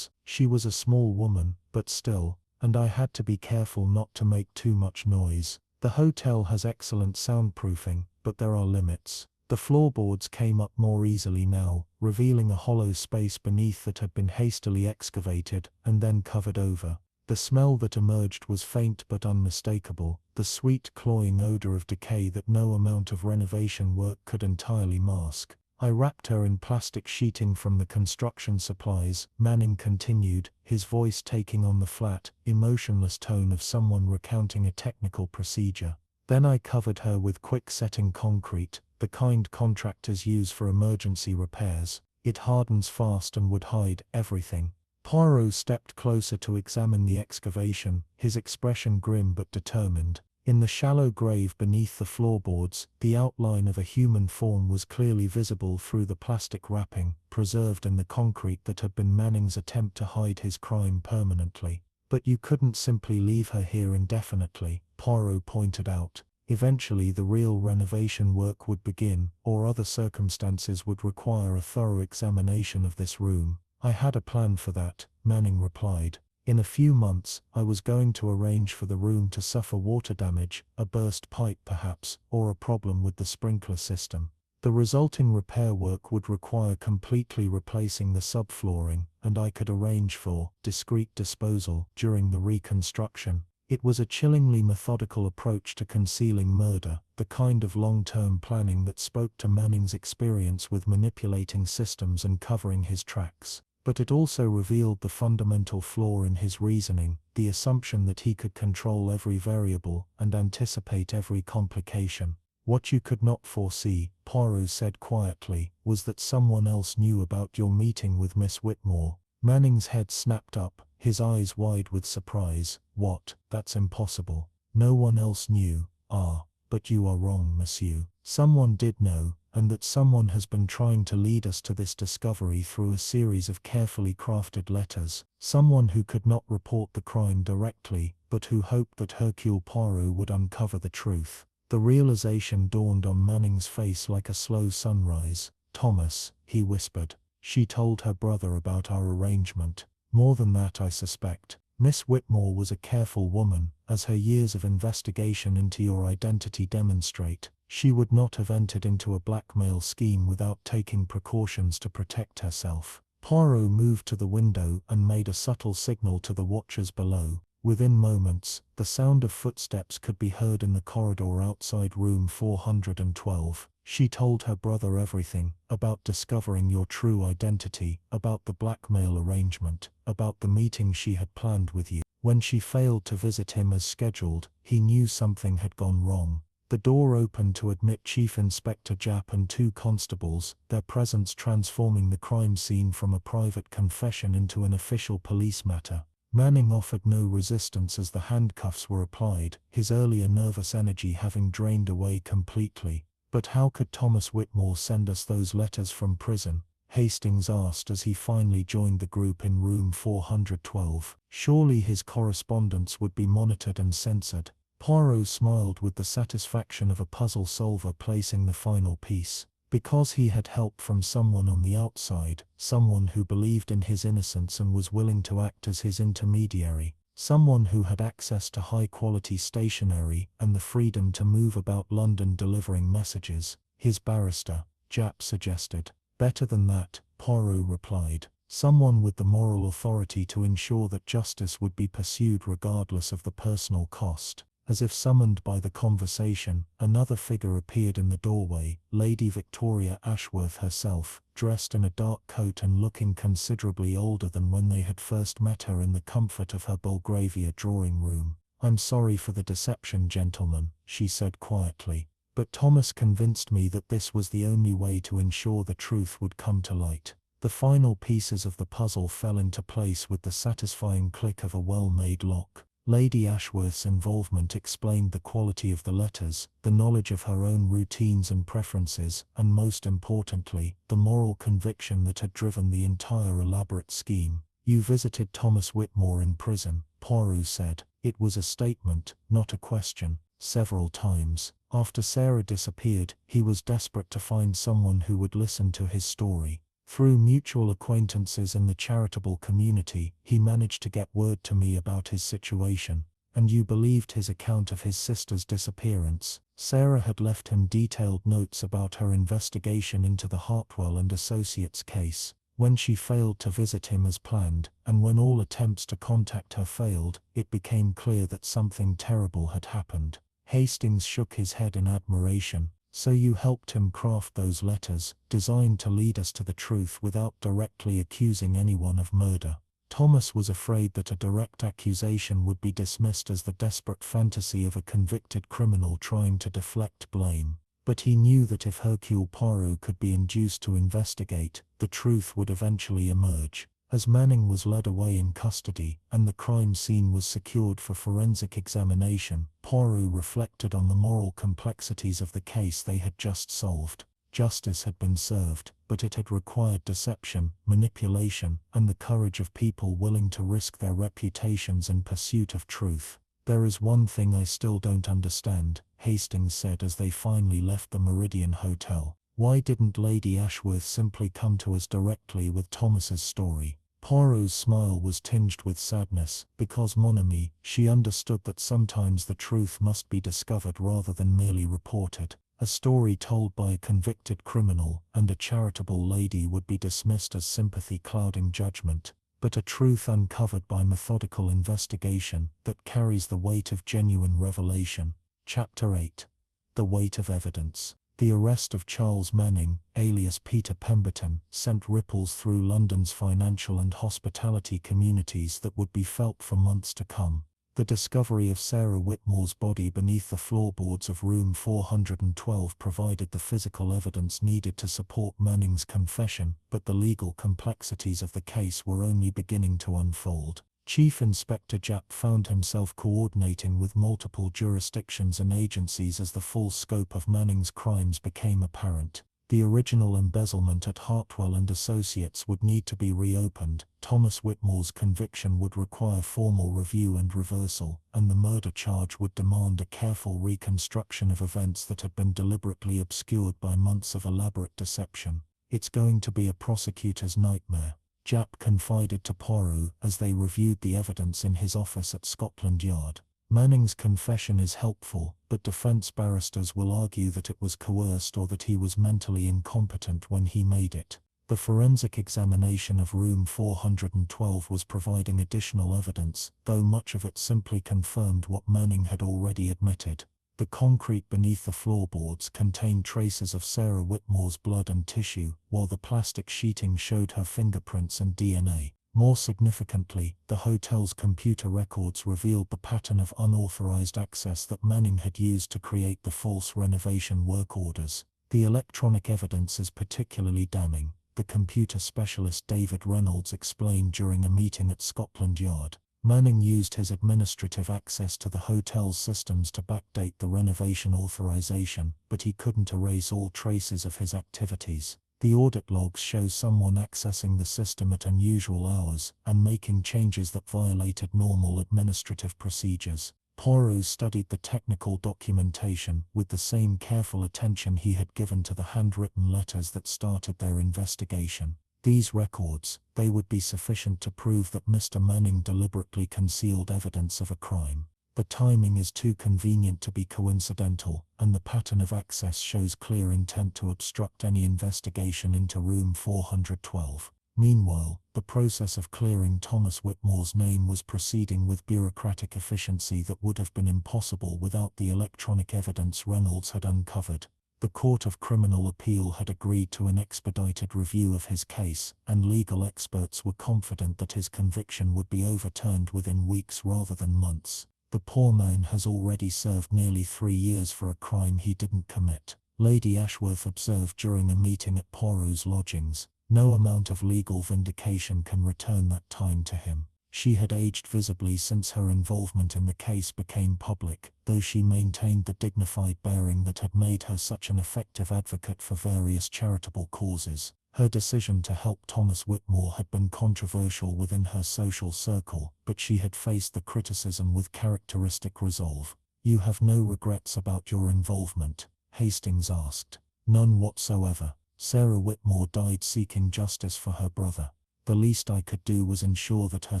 S2: She was a small woman, but still, and I had to be careful not to make too much noise. The hotel has excellent soundproofing, but there are limits. The floorboards came up more easily now, revealing a hollow space beneath that had been hastily excavated and then covered over. The smell that emerged was faint but unmistakable, the sweet cloying odor of decay that no amount of renovation work could entirely mask. I wrapped her in plastic sheeting from the construction supplies, Manning continued, his voice taking on the flat, emotionless tone of someone recounting a technical procedure. Then I covered her with quick-setting concrete, the kind contractors use for emergency repairs. It hardens fast and would hide everything. Poirot stepped closer to examine the excavation, his expression grim but determined. In the shallow grave beneath the floorboards, the outline of a human form was clearly visible through the plastic wrapping, preserved in the concrete that had been Manning's attempt to hide his crime permanently. But you couldn't simply leave her here indefinitely, Poirot pointed out. Eventually the real renovation work would begin, or other circumstances would require a thorough examination of this room. I had a plan for that, Manning replied. In a few months, I was going to arrange for the room to suffer water damage, a burst pipe perhaps, or a problem with the sprinkler system. The resulting repair work would require completely replacing the subflooring, and I could arrange for discreet disposal during the reconstruction. It was a chillingly methodical approach to concealing murder, the kind of long-term planning that spoke to Manning's experience with manipulating systems and covering his tracks. But it also revealed the fundamental flaw in his reasoning, the assumption that he could control every variable and anticipate every complication. What you could not foresee, Poirot said quietly, was that someone else knew about your meeting with Miss Whitmore. Manning's head snapped up, his eyes wide with surprise. What? That's impossible. No one else knew. Ah, but you are wrong, monsieur. Someone did know, and that someone has been trying to lead us to this discovery through a series of carefully crafted letters. Someone who could not report the crime directly, but who hoped that Hercule Poirot would uncover the truth. The realization dawned on Manning's face like a slow sunrise. Thomas, he whispered. She told her brother about our arrangement. More than that, I suspect. Miss Whitmore was a careful woman, as her years of investigation into your identity demonstrate. She would not have entered into a blackmail scheme without taking precautions to protect herself. Poirot moved to the window and made a subtle signal to the watchers below. Within moments, the sound of footsteps could be heard in the corridor outside room 412. She told her brother everything, about discovering your true identity, about the blackmail arrangement, about the meeting she had planned with you. When she failed to visit him as scheduled, he knew something had gone wrong. The door opened to admit Chief Inspector Japp and 2 constables, their presence transforming the crime scene from a private confession into an official police matter. Manning offered no resistance as the handcuffs were applied, his earlier nervous energy having drained away completely. But how could Thomas Whitmore send us those letters from prison? Hastings asked as he finally joined the group in room 412. Surely his correspondence would be monitored and censored. Poirot smiled with the satisfaction of a puzzle solver placing the final piece. Because he had help from someone on the outside, someone who believed in his innocence and was willing to act as his intermediary, someone who had access to high-quality stationery and the freedom to move about London delivering messages, his barrister.
S3: Japp suggested. Better than that, Poirot replied. Someone with the moral authority to ensure that justice would be pursued regardless of the personal cost. As if summoned by the conversation, another figure appeared in the doorway, Lady Victoria Ashworth herself, dressed in a dark coat and looking considerably older than when they had first met her in the comfort of her Belgravia drawing room. "I'm sorry for the deception, gentlemen," she said quietly, "but Thomas convinced me that this was the only way to ensure the truth would come to light." The final pieces of the puzzle fell into place with the satisfying click of a well-made lock. Lady Ashworth's involvement explained the quality of the letters, the knowledge of her own routines and preferences, and most importantly, the moral conviction that had driven the entire elaborate scheme. "You visited Thomas Whitmore in prison," Poirot said. It was a statement, not a question. "Several times. After Sarah disappeared, he was desperate to find someone who would listen to his story. Through mutual acquaintances in the charitable community, he managed to get word to me about his situation. And you believed his account of his sister's disappearance." Sarah had left him detailed notes about her investigation into the Hartwell and Associates case. When she failed to visit him as planned, and when all attempts to contact her failed, it became clear that something terrible had happened. Hastings shook his head in admiration. "So you helped him craft those letters, designed to lead us to the truth without directly accusing anyone of murder." Thomas was afraid that a direct accusation would be dismissed as the desperate fantasy of a convicted criminal trying to deflect blame. But he knew that if Hercule Poirot could be induced to investigate, the truth would eventually emerge. As Manning was led away in custody, and the crime scene was secured for forensic examination, Poirot reflected on the moral complexities of the case they had just solved. Justice had been served, but it had required deception, manipulation, and the courage of people willing to risk their reputations in pursuit of truth. "There is one thing I still don't understand," Hastings said as they finally left the Meridian Hotel. "Why didn't Lady Ashworth simply come to us directly with Thomas's story?" Poirot's smile was tinged with sadness, because, mon ami, she understood that sometimes the truth must be discovered rather than merely reported. A story told by a convicted criminal and a charitable lady would be dismissed as sympathy clouding judgment, but a truth uncovered by methodical investigation that carries the weight of genuine revelation. Chapter 8. The Weight of Evidence. The arrest of Charles Manning, alias Peter Pemberton, sent ripples through London's financial and hospitality communities that would be felt for months to come. The discovery of Sarah Whitmore's body beneath the floorboards of room 412 provided the physical evidence needed to support Manning's confession, but the legal complexities of the case were only beginning to unfold. Chief Inspector Japp found himself coordinating with multiple jurisdictions and agencies as the full scope of Manning's crimes became apparent. The original embezzlement at Hartwell and Associates would need to be reopened, Thomas Whitmore's conviction would require formal review and reversal, and the murder charge would demand a careful reconstruction of events that had been deliberately obscured by months of elaborate deception. "It's going to be a prosecutor's nightmare," Japp confided to Poirot as they reviewed the evidence in his office at Scotland Yard. "Manning's confession is helpful, but defense barristers will argue that it was coerced or that he was mentally incompetent when he made it." The forensic examination of room 412 was providing additional evidence, though much of it simply confirmed what Manning had already admitted. The concrete beneath the floorboards contained traces of Sarah Whitmore's blood and tissue, while the plastic sheeting showed her fingerprints and DNA. More significantly, the hotel's computer records revealed the pattern of unauthorized access that Manning had used to create the false renovation work orders. "The electronic evidence is particularly damning," the computer specialist David Reynolds explained during a meeting at Scotland Yard. "Manning used his administrative access to the hotel's systems to backdate the renovation authorization, but he couldn't erase all traces of his activities. The audit logs show someone accessing the system at unusual hours and making changes that violated normal administrative procedures." Poirot studied the technical documentation with the same careful attention he had given to the handwritten letters that started their investigation. These records, they would be sufficient to prove that Mr. Manning deliberately concealed evidence of a crime. The timing is too convenient to be coincidental, and the pattern of access shows clear intent to obstruct any investigation into room 412. Meanwhile, the process of clearing Thomas Whitmore's name was proceeding with bureaucratic efficiency that would have been impossible without the electronic evidence Reynolds had uncovered. The Court of Criminal Appeal had agreed to an expedited review of his case, and legal experts were confident that his conviction would be overturned within weeks rather than months. The poor man has already served nearly 3 years for a crime he didn't commit, Lady Ashworth observed during a meeting at Poirot's lodgings. No amount of legal vindication can return that time to him. She had aged visibly since her involvement in the case became public, though she maintained the dignified bearing that had made her such an effective advocate for various charitable causes. Her decision to help Thomas Whitmore had been controversial within her social circle, but she had faced the criticism with characteristic resolve. "You have no regrets about your involvement?" Hastings asked. "None whatsoever. Sarah Whitmore died seeking justice for her brother. The least I could do was ensure that her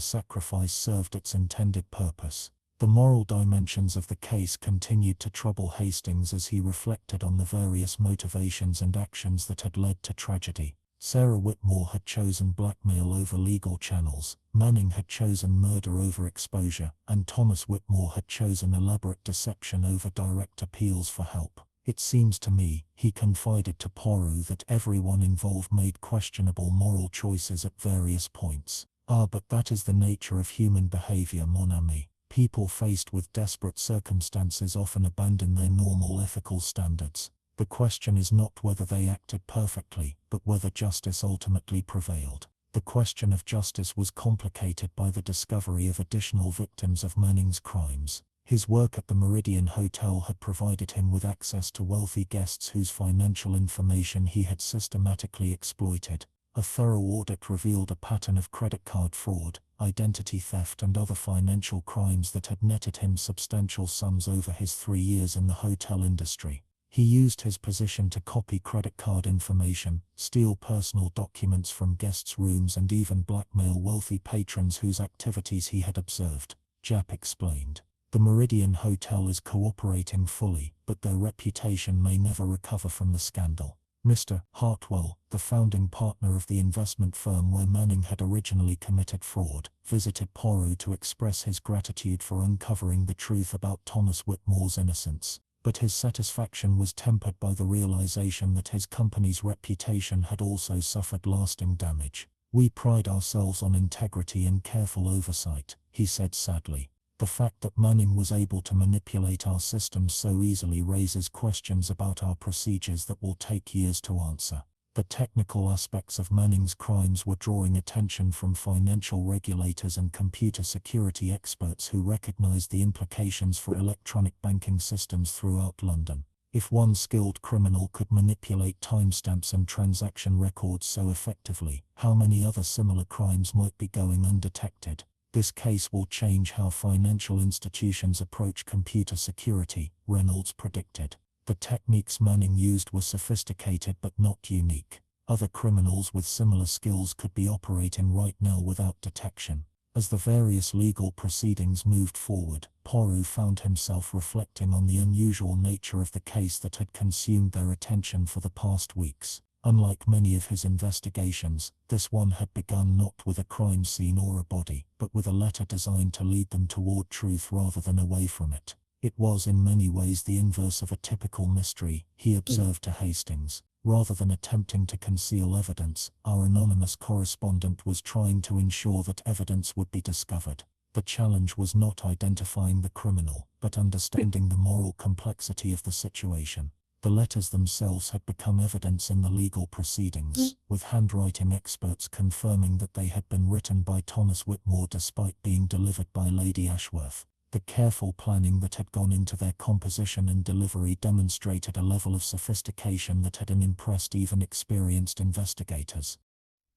S3: sacrifice served its intended purpose." The moral dimensions of the case continued to trouble Hastings as he reflected on the various motivations and actions that had led to tragedy. Sarah Whitmore had chosen blackmail over legal channels, Manning had chosen murder over exposure, and Thomas Whitmore had chosen elaborate deception over direct appeals for help. "It seems to me," he confided to Poirot, "that everyone involved made questionable moral choices at various points." "Ah, but that is the nature of human behavior, mon ami. People faced with desperate circumstances often abandon their normal ethical standards. The question is not whether they acted perfectly, but whether justice ultimately prevailed." The question of justice was complicated by the discovery of additional victims of Manning's crimes. His work at the Meridian Hotel had provided him with access to wealthy guests whose financial information he had systematically exploited. A thorough audit revealed a pattern of credit card fraud, identity theft, and other financial crimes that had netted him substantial sums over his 3 years in the hotel industry. He used his position to copy credit card information, steal personal documents from guests' rooms, and even blackmail wealthy patrons whose activities he had observed, Japp explained. "The Meridian Hotel is cooperating fully, but their reputation may never recover from the scandal." Mr. Hartwell, the founding partner of the investment firm where Manning had originally committed fraud, visited Poirot to express his gratitude for uncovering the truth about Thomas Whitmore's innocence. But his satisfaction was tempered by the realization that his company's reputation had also suffered lasting damage. "We pride ourselves on integrity and careful oversight," he said sadly. "The fact that Manning was able to manipulate our systems so easily raises questions about our procedures that will take years to answer." The technical aspects of Manning's crimes were drawing attention from financial regulators and computer security experts who recognized the implications for electronic banking systems throughout London. If one skilled criminal could manipulate timestamps and transaction records so effectively, how many other similar crimes might be going undetected? "This case will change how financial institutions approach computer security," Reynolds predicted. The techniques Manning used were sophisticated but not unique. Other criminals with similar skills could be operating right now without detection. As the various legal proceedings moved forward, Poirot found himself reflecting on the unusual nature of the case that had consumed their attention for the past weeks. Unlike many of his investigations, this one had begun not with a crime scene or a body, but with a letter designed to lead them toward truth rather than away from it. "It was in many ways the inverse of a typical mystery," he observed to Hastings. "Rather than attempting to conceal evidence, our anonymous correspondent was trying to ensure that evidence would be discovered. The challenge was not identifying the criminal, but understanding the moral complexity of the situation." The letters themselves had become evidence in the legal proceedings, with handwriting experts confirming that they had been written by Thomas Whitmore despite being delivered by Lady Ashworth. The careful planning that had gone into their composition and delivery demonstrated a level of sophistication that had impressed even experienced investigators.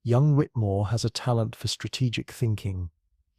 S2: "Young Whitmore has a talent for strategic thinking,"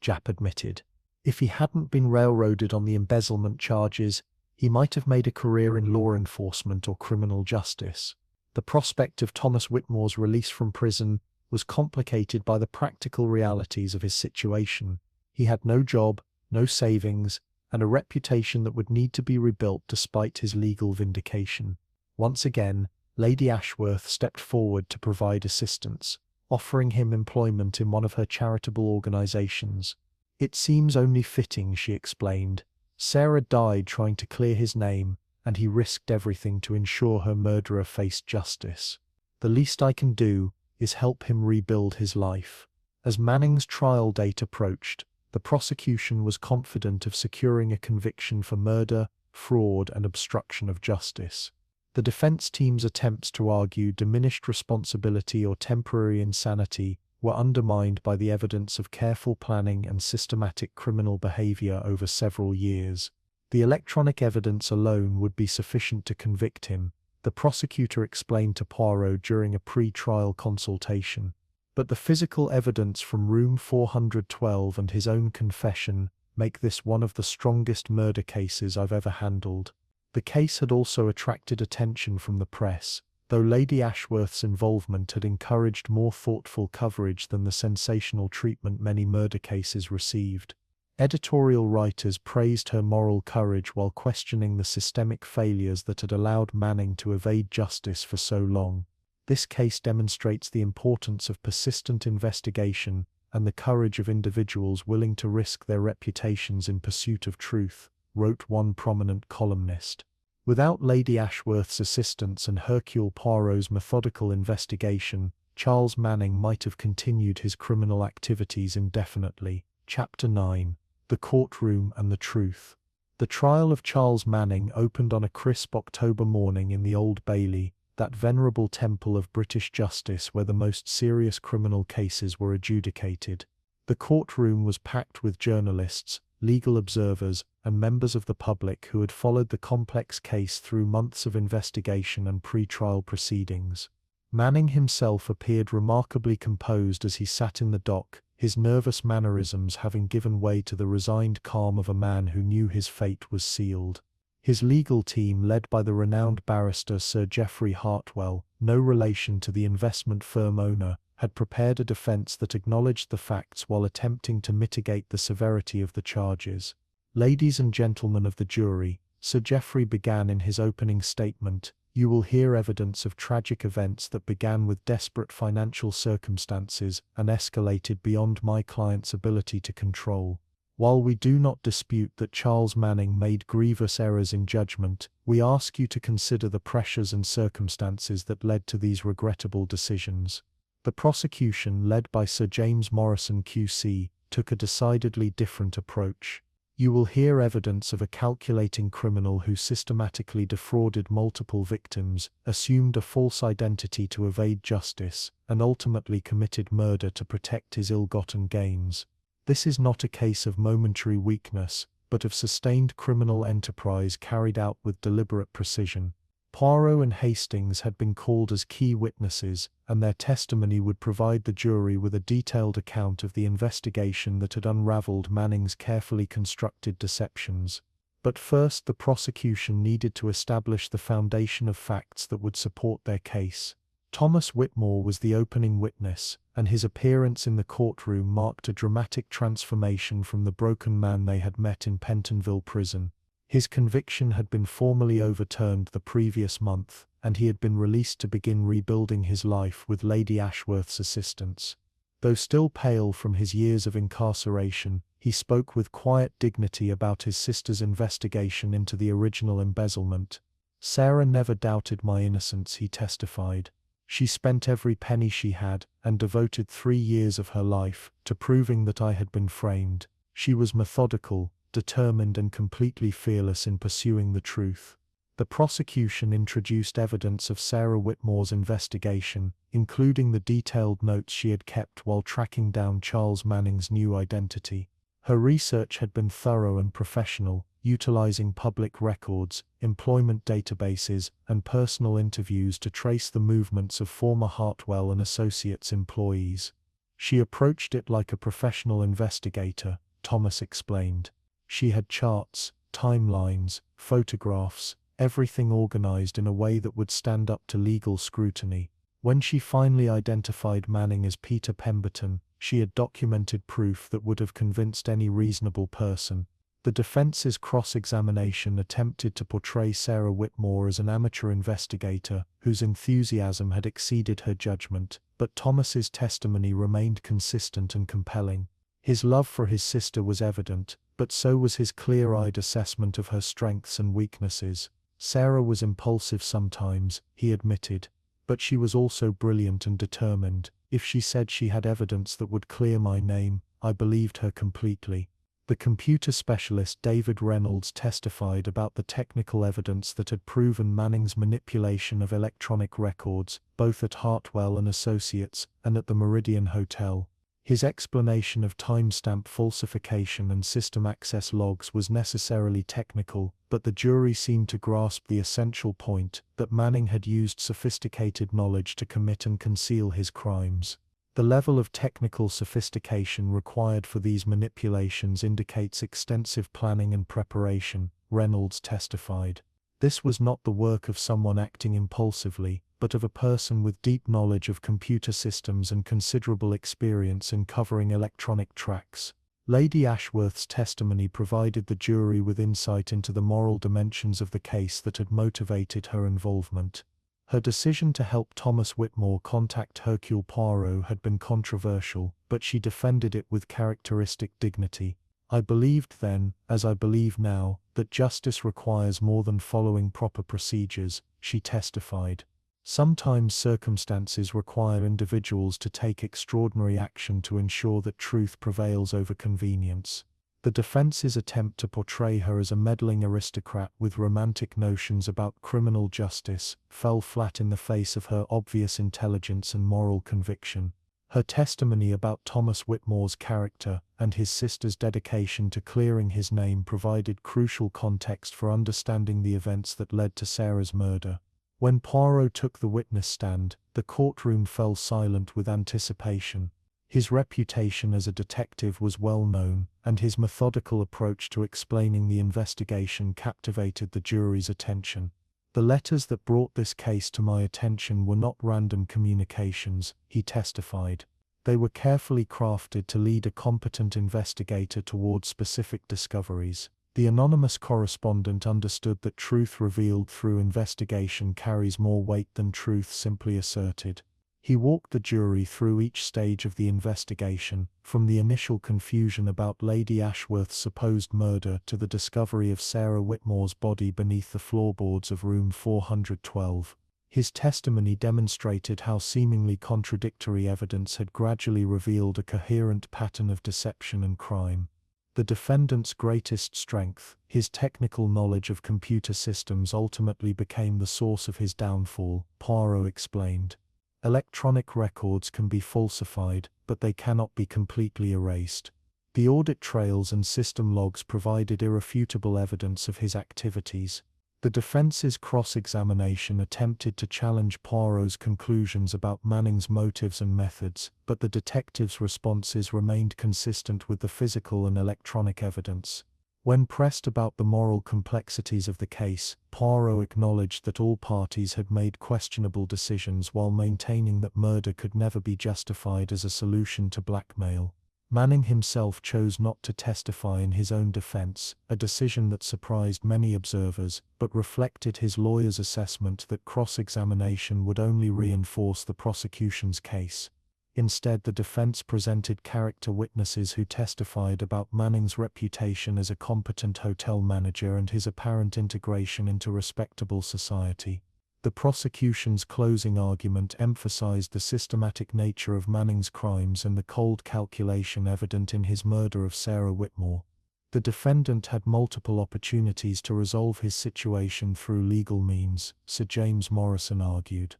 S2: Japp admitted. "If he hadn't been railroaded on the embezzlement charges, he might have made a career in law enforcement or criminal justice." The prospect of Thomas Whitmore's release from prison was complicated by the practical realities of his situation. He had no job, no savings, and a reputation that would need to be rebuilt despite his legal vindication. Once again, Lady Ashworth stepped forward to provide assistance, offering him employment in one of her charitable organizations. "It seems only fitting," she explained. "Sarah died trying to clear his name, and he risked everything to ensure her murderer faced justice. The least I can do is help him rebuild his life." As Manning's trial date approached, the prosecution was confident of securing a conviction for murder, fraud, and obstruction of justice. The defense team's attempts to argue diminished responsibility or temporary insanity were undermined by the evidence of careful planning and systematic criminal behavior over several years. The electronic evidence alone would be sufficient to convict him, the prosecutor explained to Poirot during a pre-trial consultation. But the physical evidence from room 412 and his own confession make this one of the strongest murder cases I've ever handled. The case had also attracted attention from the press, though Lady Ashworth's involvement had encouraged more thoughtful coverage than the sensational treatment many murder cases received. Editorial writers praised her moral courage while questioning the systemic failures that had allowed Manning to evade justice for so long. This case demonstrates the importance of persistent investigation and the courage of individuals willing to risk their reputations in pursuit of truth, wrote one prominent columnist. Without Lady Ashworth's assistance and Hercule Poirot's methodical investigation, Charles Manning might have continued his criminal activities indefinitely. Chapter 9: The Courtroom and the Truth. The trial of Charles Manning opened on a crisp October morning in the Old Bailey, that venerable temple of British justice where the most serious criminal cases were adjudicated. The courtroom was packed with journalists, legal observers, and members of the public who had followed the complex case through months of investigation and pre-trial proceedings. Manning himself appeared remarkably composed as he sat in the dock, his nervous mannerisms having given way to the resigned calm of a man who knew his fate was sealed. His legal team, led by the renowned barrister Sir Geoffrey Hartwell, no relation to the investment firm owner, had prepared a defense that acknowledged the facts while attempting to mitigate the severity of the charges. "Ladies and gentlemen of the jury," Sir Geoffrey began in his opening statement, "you will hear evidence of tragic events that began with desperate financial circumstances and escalated beyond my client's ability to control. While we do not dispute that Charles Manning made grievous errors in judgment, we ask you to consider the pressures and circumstances that led to these regrettable decisions." The prosecution, led by Sir James Morrison QC, took a decidedly different approach. "You will hear evidence of a calculating criminal who systematically defrauded multiple victims, assumed a false identity to evade justice, and ultimately committed murder to protect his ill-gotten gains. This is not a case of momentary weakness, but of sustained criminal enterprise carried out with deliberate precision." Poirot and Hastings had been called as key witnesses, and their testimony would provide the jury with a detailed account of the investigation that had unraveled Manning's carefully constructed deceptions. But first, the prosecution needed to establish the foundation of facts that would support their case. Thomas Whitmore was the opening witness, and his appearance in the courtroom marked a dramatic transformation from the broken man they had met in Pentonville prison. His conviction had been formally overturned the previous month, and he had been released to begin rebuilding his life with Lady Ashworth's assistance. Though still pale from his years of incarceration, he spoke with quiet dignity about his sister's investigation into the original embezzlement. "Sarah never doubted my innocence," he testified. "She spent every penny she had, and devoted 3 years of her life, to proving that I had been framed. She was methodical, determined, and completely fearless in pursuing the truth." The prosecution introduced evidence of Sarah Whitmore's investigation, including the detailed notes she had kept while tracking down Charles Manning's new identity. Her research had been thorough and professional, utilizing public records, employment databases, and personal interviews to trace the movements of former Hartwell and Associates employees. "She approached it like a professional investigator," Thomas explained. "She had charts, timelines, photographs, everything organized in a way that would stand up to legal scrutiny. When she finally identified Manning as Peter Pemberton, she had documented proof that would have convinced any reasonable person." The defense's cross-examination attempted to portray Sarah Whitmore as an amateur investigator whose enthusiasm had exceeded her judgment, but Thomas's testimony remained consistent and compelling. His love for his sister was evident, but so was his clear-eyed assessment of her strengths and weaknesses. Sarah was impulsive sometimes, he admitted, but she was also brilliant and determined. If she said she had evidence that would clear my name, I believed her completely. The computer specialist David Reynolds testified about the technical evidence that had proven Manning's manipulation of electronic records, both at Hartwell and Associates and at the Meridian Hotel. His explanation of timestamp falsification and system access logs was necessarily technical, but the jury seemed to grasp the essential point that Manning had used sophisticated knowledge to commit and conceal his crimes. The level of technical sophistication required for these manipulations indicates extensive planning and preparation, Reynolds testified. This was not the work of someone acting impulsively, but of a person with deep knowledge of computer systems and considerable experience in covering electronic tracks. Lady Ashworth's testimony provided the jury with insight into the moral dimensions of the case that had motivated her involvement. Her decision to help Thomas Whitmore contact Hercule Poirot had been controversial, but she defended it with characteristic dignity. I believed then, as I believe now, that justice requires more than following proper procedures, she testified. Sometimes circumstances require individuals to take extraordinary action to ensure that truth prevails over convenience. The defense's attempt to portray her as a meddling aristocrat with romantic notions about criminal justice fell flat in the face of her obvious intelligence and moral conviction. Her testimony about Thomas Whitmore's character and his sister's dedication to clearing his name provided crucial context for understanding the events that led to Sarah's murder. When Poirot took the witness stand, the courtroom fell silent with anticipation. His reputation as a detective was well known, and his methodical approach to explaining the investigation captivated the jury's attention. The letters that brought this case to my attention were not random communications, he testified. They were carefully crafted to lead a competent investigator toward specific discoveries. The anonymous correspondent understood that truth revealed through investigation carries more weight than truth simply asserted. He walked the jury through each stage of the investigation, from the initial confusion about Lady Ashworth's supposed murder to the discovery of Sarah Whitmore's body beneath the floorboards of room 412. His testimony demonstrated how seemingly contradictory evidence had gradually revealed a coherent pattern of deception and crime. The defendant's greatest strength, his technical knowledge of computer systems, ultimately became the source of his downfall, Poirot explained. Electronic records can be falsified, but they cannot be completely erased. The audit trails and system logs provided irrefutable evidence of his activities. The defense's cross-examination attempted to challenge Poirot's conclusions about Manning's motives and methods, but the detective's responses remained consistent with the physical and electronic evidence. When pressed about the moral complexities of the case, Poirot acknowledged that all parties had made questionable decisions while maintaining that murder could never be justified as a solution to blackmail. Manning himself chose not to testify in his own defense, a decision that surprised many observers, but reflected his lawyer's assessment that cross-examination would only reinforce the prosecution's case. Instead, the defense presented character witnesses who testified about Manning's reputation as a competent hotel manager and his apparent integration into respectable society. The prosecution's closing argument emphasized the systematic nature of Manning's crimes and the cold calculation evident in his murder of Sarah Whitmore. The defendant had multiple opportunities to resolve his situation through legal means, Sir James Morrison argued.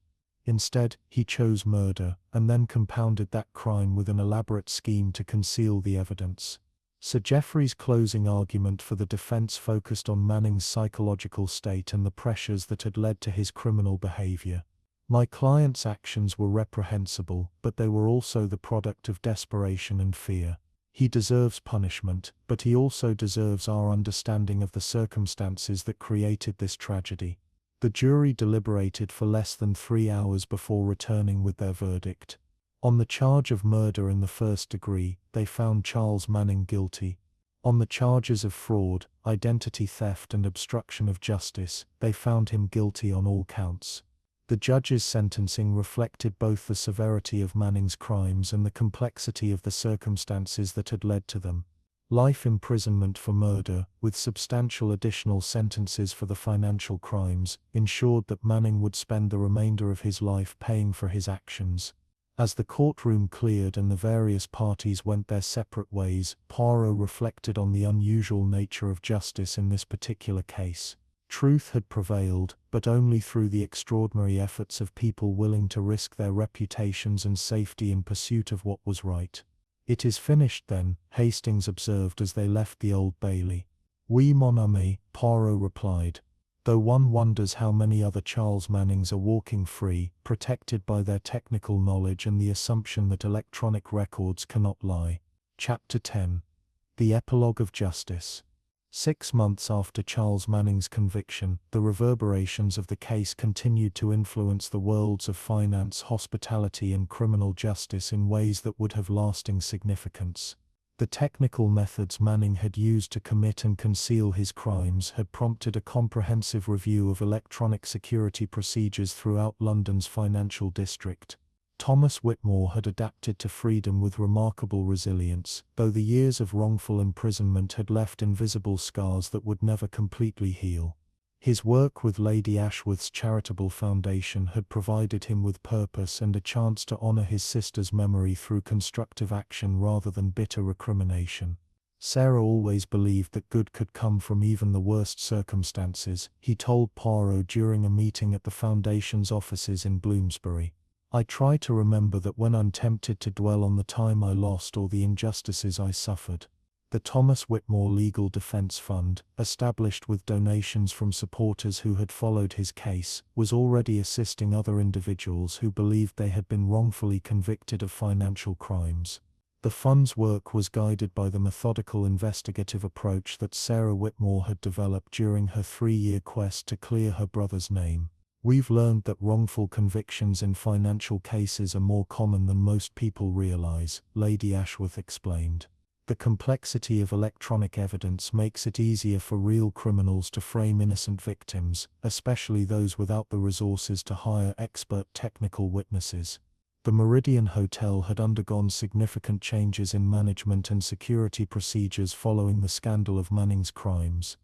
S2: Instead, he chose murder, and then compounded that crime with an elaborate scheme to conceal the evidence. Sir Geoffrey's closing argument for the defense focused on Manning's psychological state and the pressures that had led to his criminal behavior. My client's actions were reprehensible, but they were also the product of desperation and fear. He deserves punishment, but he also deserves our understanding of the circumstances that created this tragedy. The jury deliberated for less than 3 hours before returning with their verdict. On the charge of murder in the first degree, they found Charles Manning guilty. On the charges of fraud, identity theft and obstruction of justice, they found him guilty on all counts. The judge's sentencing reflected both the severity of Manning's crimes and the complexity of the circumstances that had led to them. Life imprisonment for murder, with substantial additional sentences for the financial crimes, ensured that Manning would spend the remainder of his life paying for his actions. As the courtroom cleared and the various parties went their separate ways, Poirot reflected on the unusual nature of justice in this particular case. Truth had prevailed, but only through the extraordinary efforts of people willing to risk their reputations and safety in pursuit of what was right. "It is finished then," Hastings observed as they left the Old Bailey. "Oui, mon ami," Poirot replied. Though one wonders how many other Charles Mannings are walking free, protected by their technical knowledge and the assumption that electronic records cannot lie. Chapter 10. The Epilogue of Justice. 6 months after Charles Manning's conviction, the reverberations of the case continued to influence the worlds of finance, hospitality, and criminal justice in ways that would have lasting significance. The technical methods Manning had used to commit and conceal his crimes had prompted a comprehensive review of electronic security procedures throughout London's financial district. Thomas Whitmore had adapted to freedom with remarkable resilience, though the years of wrongful imprisonment had left invisible scars that would never completely heal. His work with Lady Ashworth's charitable foundation had provided him with purpose and a chance to honor his sister's memory through constructive action rather than bitter recrimination. Sarah always believed that good could come from even the worst circumstances, he told Poirot during a meeting at the foundation's offices in Bloomsbury. "I try to remember that when I'm tempted to dwell on the time I lost or the injustices I suffered." The Thomas Whitmore Legal Defense Fund, established with donations from supporters who had followed his case, was already assisting other individuals who believed they had been wrongfully convicted of financial crimes. The fund's work was guided by the methodical investigative approach that Sarah Whitmore had developed during her 3-year quest to clear her brother's name. "We've learned that wrongful convictions in financial cases are more common than most people realize," Lady Ashworth explained. "The complexity of electronic evidence makes it easier for real criminals to frame innocent victims, especially those without the resources to hire expert technical witnesses." The Meridian Hotel had undergone significant changes in management and security procedures following the scandal of Manning's crimes.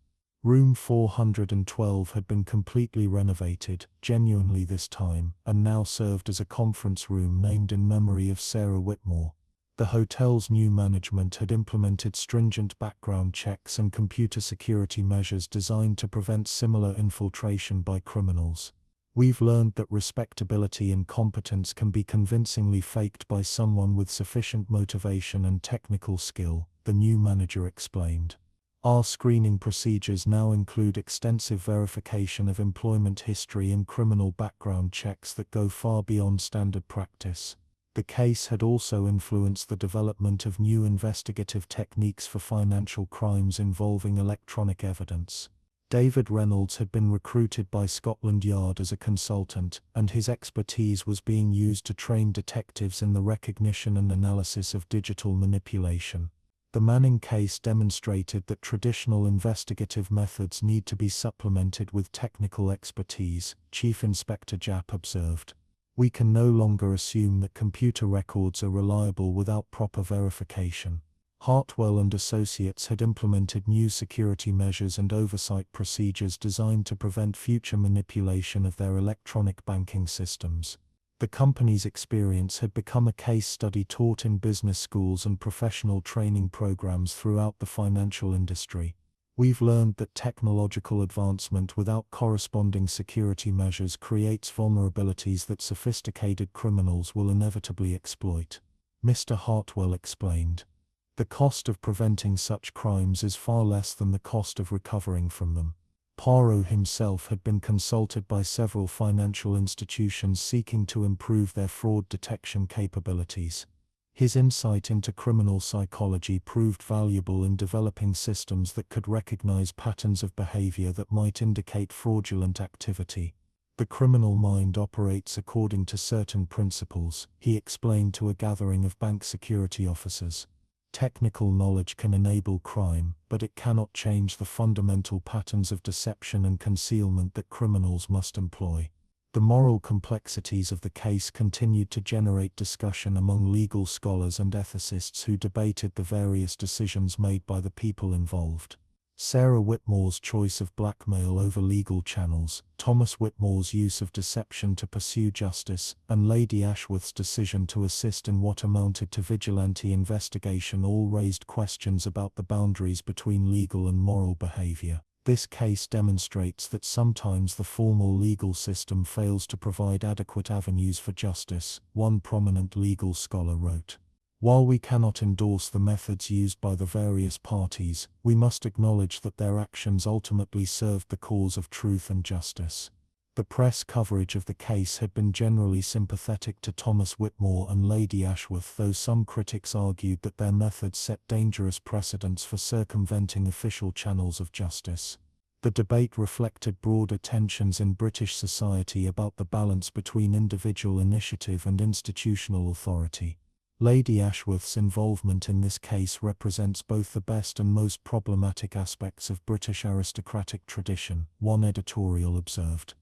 S2: Room 412 had been completely renovated, genuinely this time, and now served as a conference room named in memory of Sarah Whitmore. The hotel's new management had implemented stringent background checks and computer security measures designed to prevent similar infiltration by criminals. "We've learned that respectability and competence can be convincingly faked by someone with sufficient motivation and technical skill," the new manager explained. "Our screening procedures now include extensive verification of employment history and criminal background checks that go far beyond standard practice." The case had also influenced the development of new investigative techniques for financial crimes involving electronic evidence. David Reynolds had been recruited by Scotland Yard as a consultant, and his expertise was being used to train detectives in the recognition and analysis of digital manipulation. The Manning case demonstrated that traditional investigative methods need to be supplemented with technical expertise, Chief Inspector Japp observed. "We can no longer assume that computer records are reliable without proper verification." Hartwell and Associates had implemented new security measures and oversight procedures designed to prevent future manipulation of their electronic banking systems. The company's experience had become a case study taught in business schools and professional training programs throughout the financial industry. "We've learned that technological advancement without corresponding security measures creates vulnerabilities that sophisticated criminals will inevitably exploit," Mr. Hartwell explained. "The cost of preventing such crimes is far less than the cost of recovering from them." Poirot himself had been consulted by several financial institutions seeking to improve their fraud detection capabilities. His insight into criminal psychology proved valuable in developing systems that could recognize patterns of behavior that might indicate fraudulent activity. "The criminal mind operates according to certain principles," he explained to a gathering of bank security officers.
S3: Technical knowledge can enable crime, but it cannot change the fundamental patterns of deception and concealment that criminals must employ. The moral complexities of the case continued to generate discussion among legal scholars and ethicists who debated the various decisions made by the people involved. Sarah Whitmore's choice of blackmail over legal channels, Thomas Whitmore's use of deception to pursue justice, and Lady Ashworth's decision to assist in what amounted to vigilante investigation all raised questions about the boundaries between legal and moral behavior. This case demonstrates that sometimes the formal legal system fails to provide adequate avenues for justice, one prominent legal scholar wrote. While we cannot endorse the methods used by the various parties, we must acknowledge that their actions ultimately served the cause of truth and justice. The press coverage of the case had been generally sympathetic to Thomas Whitmore and Lady Ashworth, though some critics argued that their methods set dangerous precedents for circumventing official channels of justice. The debate reflected broader tensions in British society about the balance between individual initiative and institutional authority. Lady Ashworth's involvement in this case represents both the best and most problematic aspects of British aristocratic tradition, one editorial observed.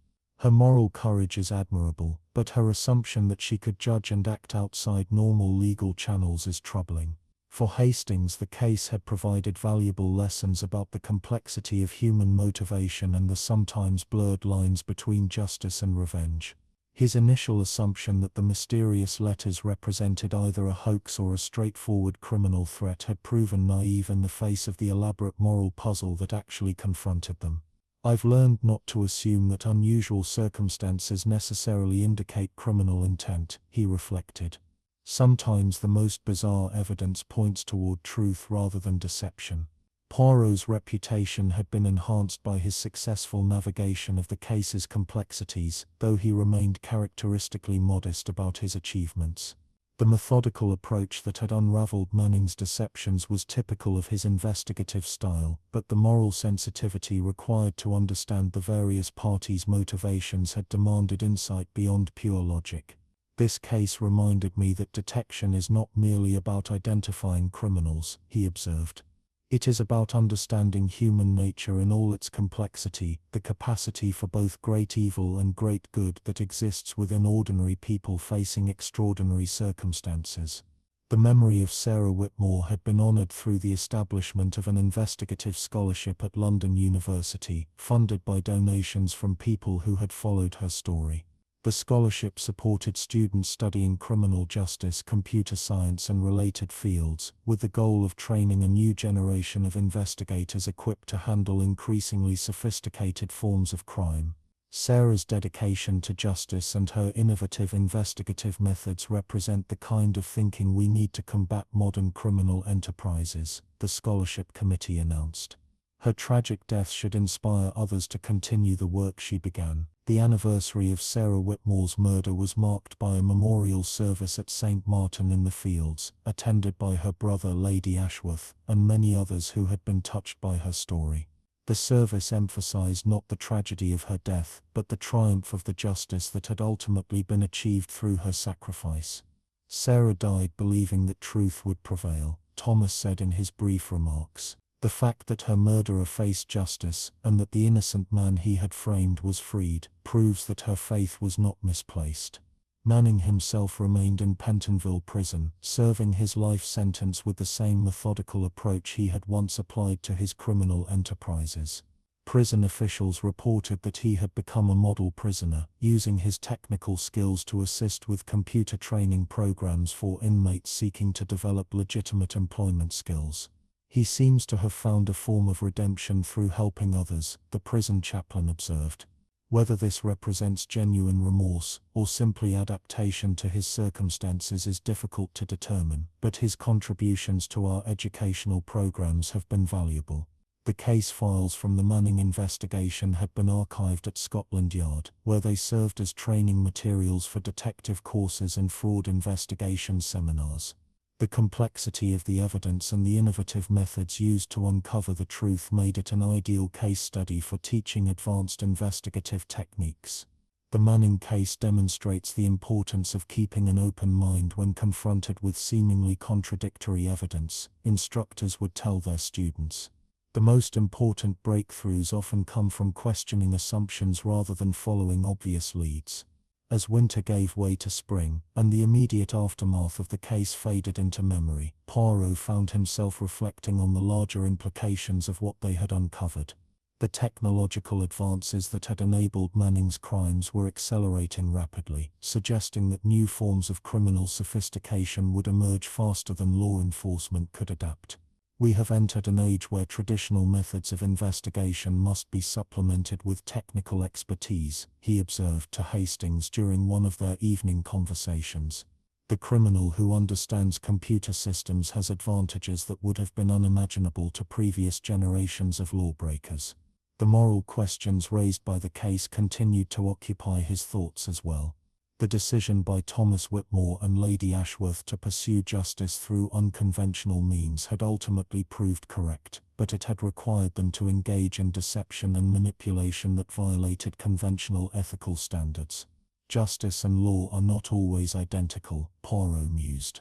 S3: Her moral courage is admirable, but her assumption that she could judge and act outside normal legal channels is troubling. For Hastings, the case had provided valuable lessons about the complexity of human motivation and the sometimes blurred lines between justice and revenge. His initial assumption that the mysterious letters represented either a hoax or a straightforward criminal threat had proven naive in the face of the elaborate moral puzzle that actually confronted them. I've learned not to assume that unusual circumstances necessarily indicate criminal intent, he reflected. Sometimes the most bizarre evidence points toward truth rather than deception. Poirot's reputation had been enhanced by his successful navigation of the case's complexities, though he remained characteristically modest about his achievements. The methodical approach that had unraveled Manning's deceptions was typical of his investigative style, but the moral sensitivity required to understand the various parties' motivations had demanded insight beyond pure logic. This case reminded me that detection is not merely about identifying criminals, he observed. It is about understanding human nature in all its complexity, the capacity for both great evil and great good that exists within ordinary people facing extraordinary circumstances. The memory of Sarah Whitmore had been honored through the establishment of an investigative scholarship at London University, funded by donations from people who had followed her story. The scholarship supported students studying criminal justice, computer science and related fields, with the goal of training a new generation of investigators equipped to handle increasingly sophisticated forms of crime. Sarah's dedication to justice and her innovative investigative methods represent the kind of thinking we need to combat modern criminal enterprises, the scholarship committee announced. Her tragic death should inspire others to continue the work she began. The anniversary of Sarah Whitmore's murder was marked by a memorial service at St. Martin-in-the-Fields, attended by her brother Lady Ashworth, and many others who had been touched by her story. The service emphasized not the tragedy of her death, but the triumph of the justice that had ultimately been achieved through her sacrifice. Sarah died believing that truth would prevail, Thomas said in his brief remarks. The fact that her murderer faced justice, and that the innocent man he had framed was freed, proves that her faith was not misplaced. Manning himself remained in Pentonville prison, serving his life sentence with the same methodical approach he had once applied to his criminal enterprises. Prison officials reported that he had become a model prisoner, using his technical skills to assist with computer training programs for inmates seeking to develop legitimate employment skills. He seems to have found a form of redemption through helping others, the prison chaplain observed. Whether this represents genuine remorse, or simply adaptation to his circumstances is difficult to determine, but his contributions to our educational programs have been valuable. The case files from the Manning investigation had been archived at Scotland Yard, where they served as training materials for detective courses and fraud investigation seminars. The complexity of the evidence and the innovative methods used to uncover the truth made it an ideal case study for teaching advanced investigative techniques. The Manning case demonstrates the importance of keeping an open mind when confronted with seemingly contradictory evidence, instructors would tell their students. The most important breakthroughs often come from questioning assumptions rather than following obvious leads. As winter gave way to spring, and the immediate aftermath of the case faded into memory, Poirot found himself reflecting on the larger implications of what they had uncovered. The technological advances that had enabled Manning's crimes were accelerating rapidly, suggesting that new forms of criminal sophistication would emerge faster than law enforcement could adapt. We have entered an age where traditional methods of investigation must be supplemented with technical expertise, he observed to Hastings during one of their evening conversations. The criminal who understands computer systems has advantages that would have been unimaginable to previous generations of lawbreakers. The moral questions raised by the case continued to occupy his thoughts as well. The decision by Thomas Whitmore and Lady Ashworth to pursue justice through unconventional means had ultimately proved correct, but it had required them to engage in deception and manipulation that violated conventional ethical standards. Justice and law are not always identical, Poirot mused.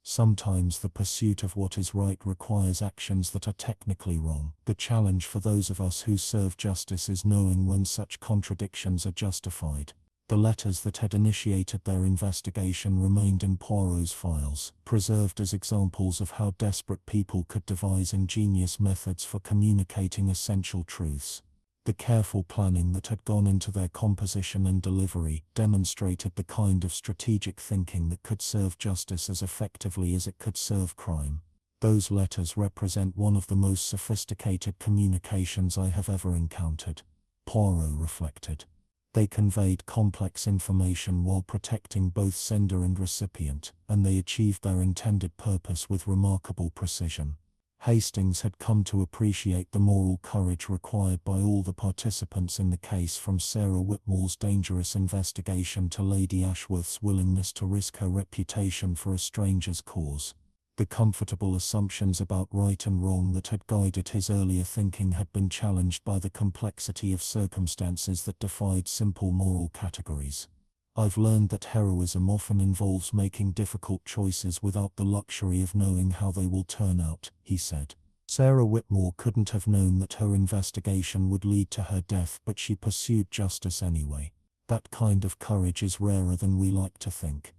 S3: Sometimes the pursuit of what is right requires actions that are technically wrong. The challenge for those of us who serve justice is knowing when such contradictions are justified. The letters that had initiated their investigation remained in Poirot's files, preserved as examples of how desperate people could devise ingenious methods for communicating essential truths. The careful planning that had gone into their composition and delivery demonstrated the kind of strategic thinking that could serve justice as effectively as it could serve crime. Those letters represent one of the most sophisticated communications I have ever encountered, Poirot reflected. They conveyed complex information while protecting both sender and recipient, and they achieved their intended purpose with remarkable precision. Hastings had come to appreciate the moral courage required by all the participants in the case, from Sarah Whitmore's dangerous investigation to Lady Ashworth's willingness to risk her reputation for a stranger's cause. The comfortable assumptions about right and wrong that had guided his earlier thinking had been challenged by the complexity of circumstances that defied simple moral categories. I've learned that heroism often involves making difficult choices without the luxury of knowing how they will turn out, he said. Sarah Whitmore couldn't have known that her investigation would lead to her death, but she pursued justice anyway. That kind of courage is rarer than we like to think.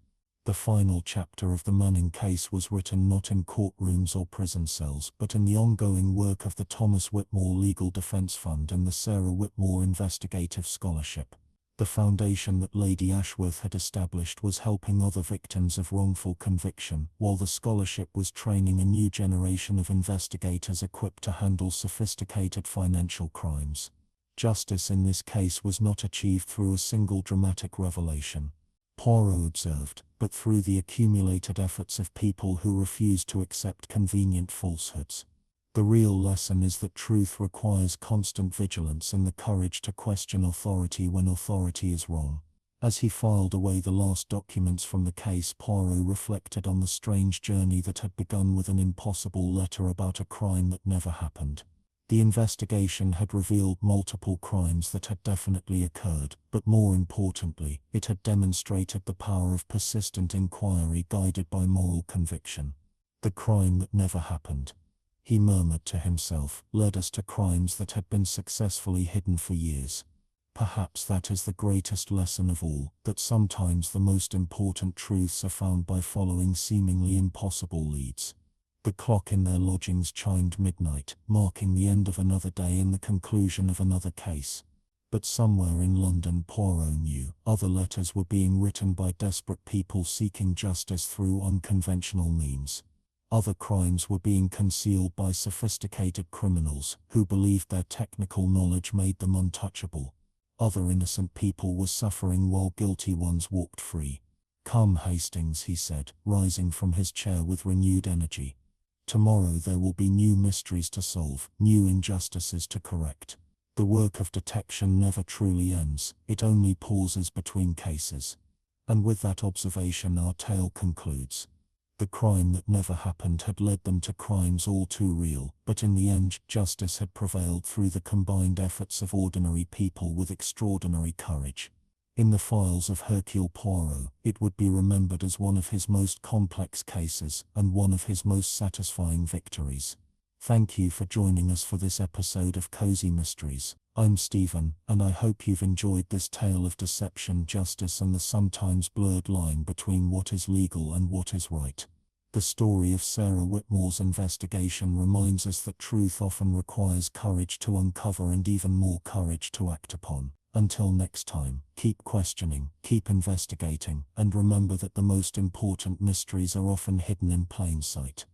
S3: The final chapter of the Manning case was written not in courtrooms or prison cells, but in the ongoing work of the Thomas Whitmore Legal Defense Fund and the Sarah Whitmore Investigative Scholarship. The foundation that Lady Ashworth had established was helping other victims of wrongful conviction, while the scholarship was training a new generation of investigators equipped to handle sophisticated financial crimes. Justice in this case was not achieved through a single dramatic revelation, Poirot observed, but through the accumulated efforts of people who refused to accept convenient falsehoods. The real lesson is that truth requires constant vigilance and the courage to question authority when authority is wrong. As he filed away the last documents from the case, Poirot reflected on the strange journey that had begun with an impossible letter about a crime that never happened. The investigation had revealed multiple crimes that had definitely occurred, but more importantly, it had demonstrated the power of persistent inquiry guided by moral conviction. The crime that never happened, he murmured to himself, led us to crimes that had been successfully hidden for years. Perhaps that is the greatest lesson of all, that sometimes the most important truths are found by following seemingly impossible leads. The clock in their lodgings chimed midnight, marking the end of another day and the conclusion of another case. But somewhere in London, Poirot knew, other letters were being written by desperate people seeking justice through unconventional means. Other crimes were being concealed by sophisticated criminals who believed their technical knowledge made them untouchable. Other innocent people were suffering while guilty ones walked free. "Come, Hastings," he said, rising from his chair with renewed energy. "Tomorrow there will be new mysteries to solve, new injustices to correct. The work of detection never truly ends, it only pauses between cases." And with that observation our tale concludes. The crime that never happened had led them to crimes all too real, but in the end, justice had prevailed through the combined efforts of ordinary people with extraordinary courage. In the files of Hercule Poirot, it would be remembered as one of his most complex cases and one of his most satisfying victories. Thank you for joining us for this episode of Cozy Mysteries. I'm Stephen, and I hope you've enjoyed this tale of deception, justice, and the sometimes blurred line between what is legal and what is right. The story of Sarah Whitmore's investigation reminds us that truth often requires courage to uncover and even more courage to act upon. Until next time, keep questioning, keep investigating, and remember that the most important mysteries are often hidden in plain sight.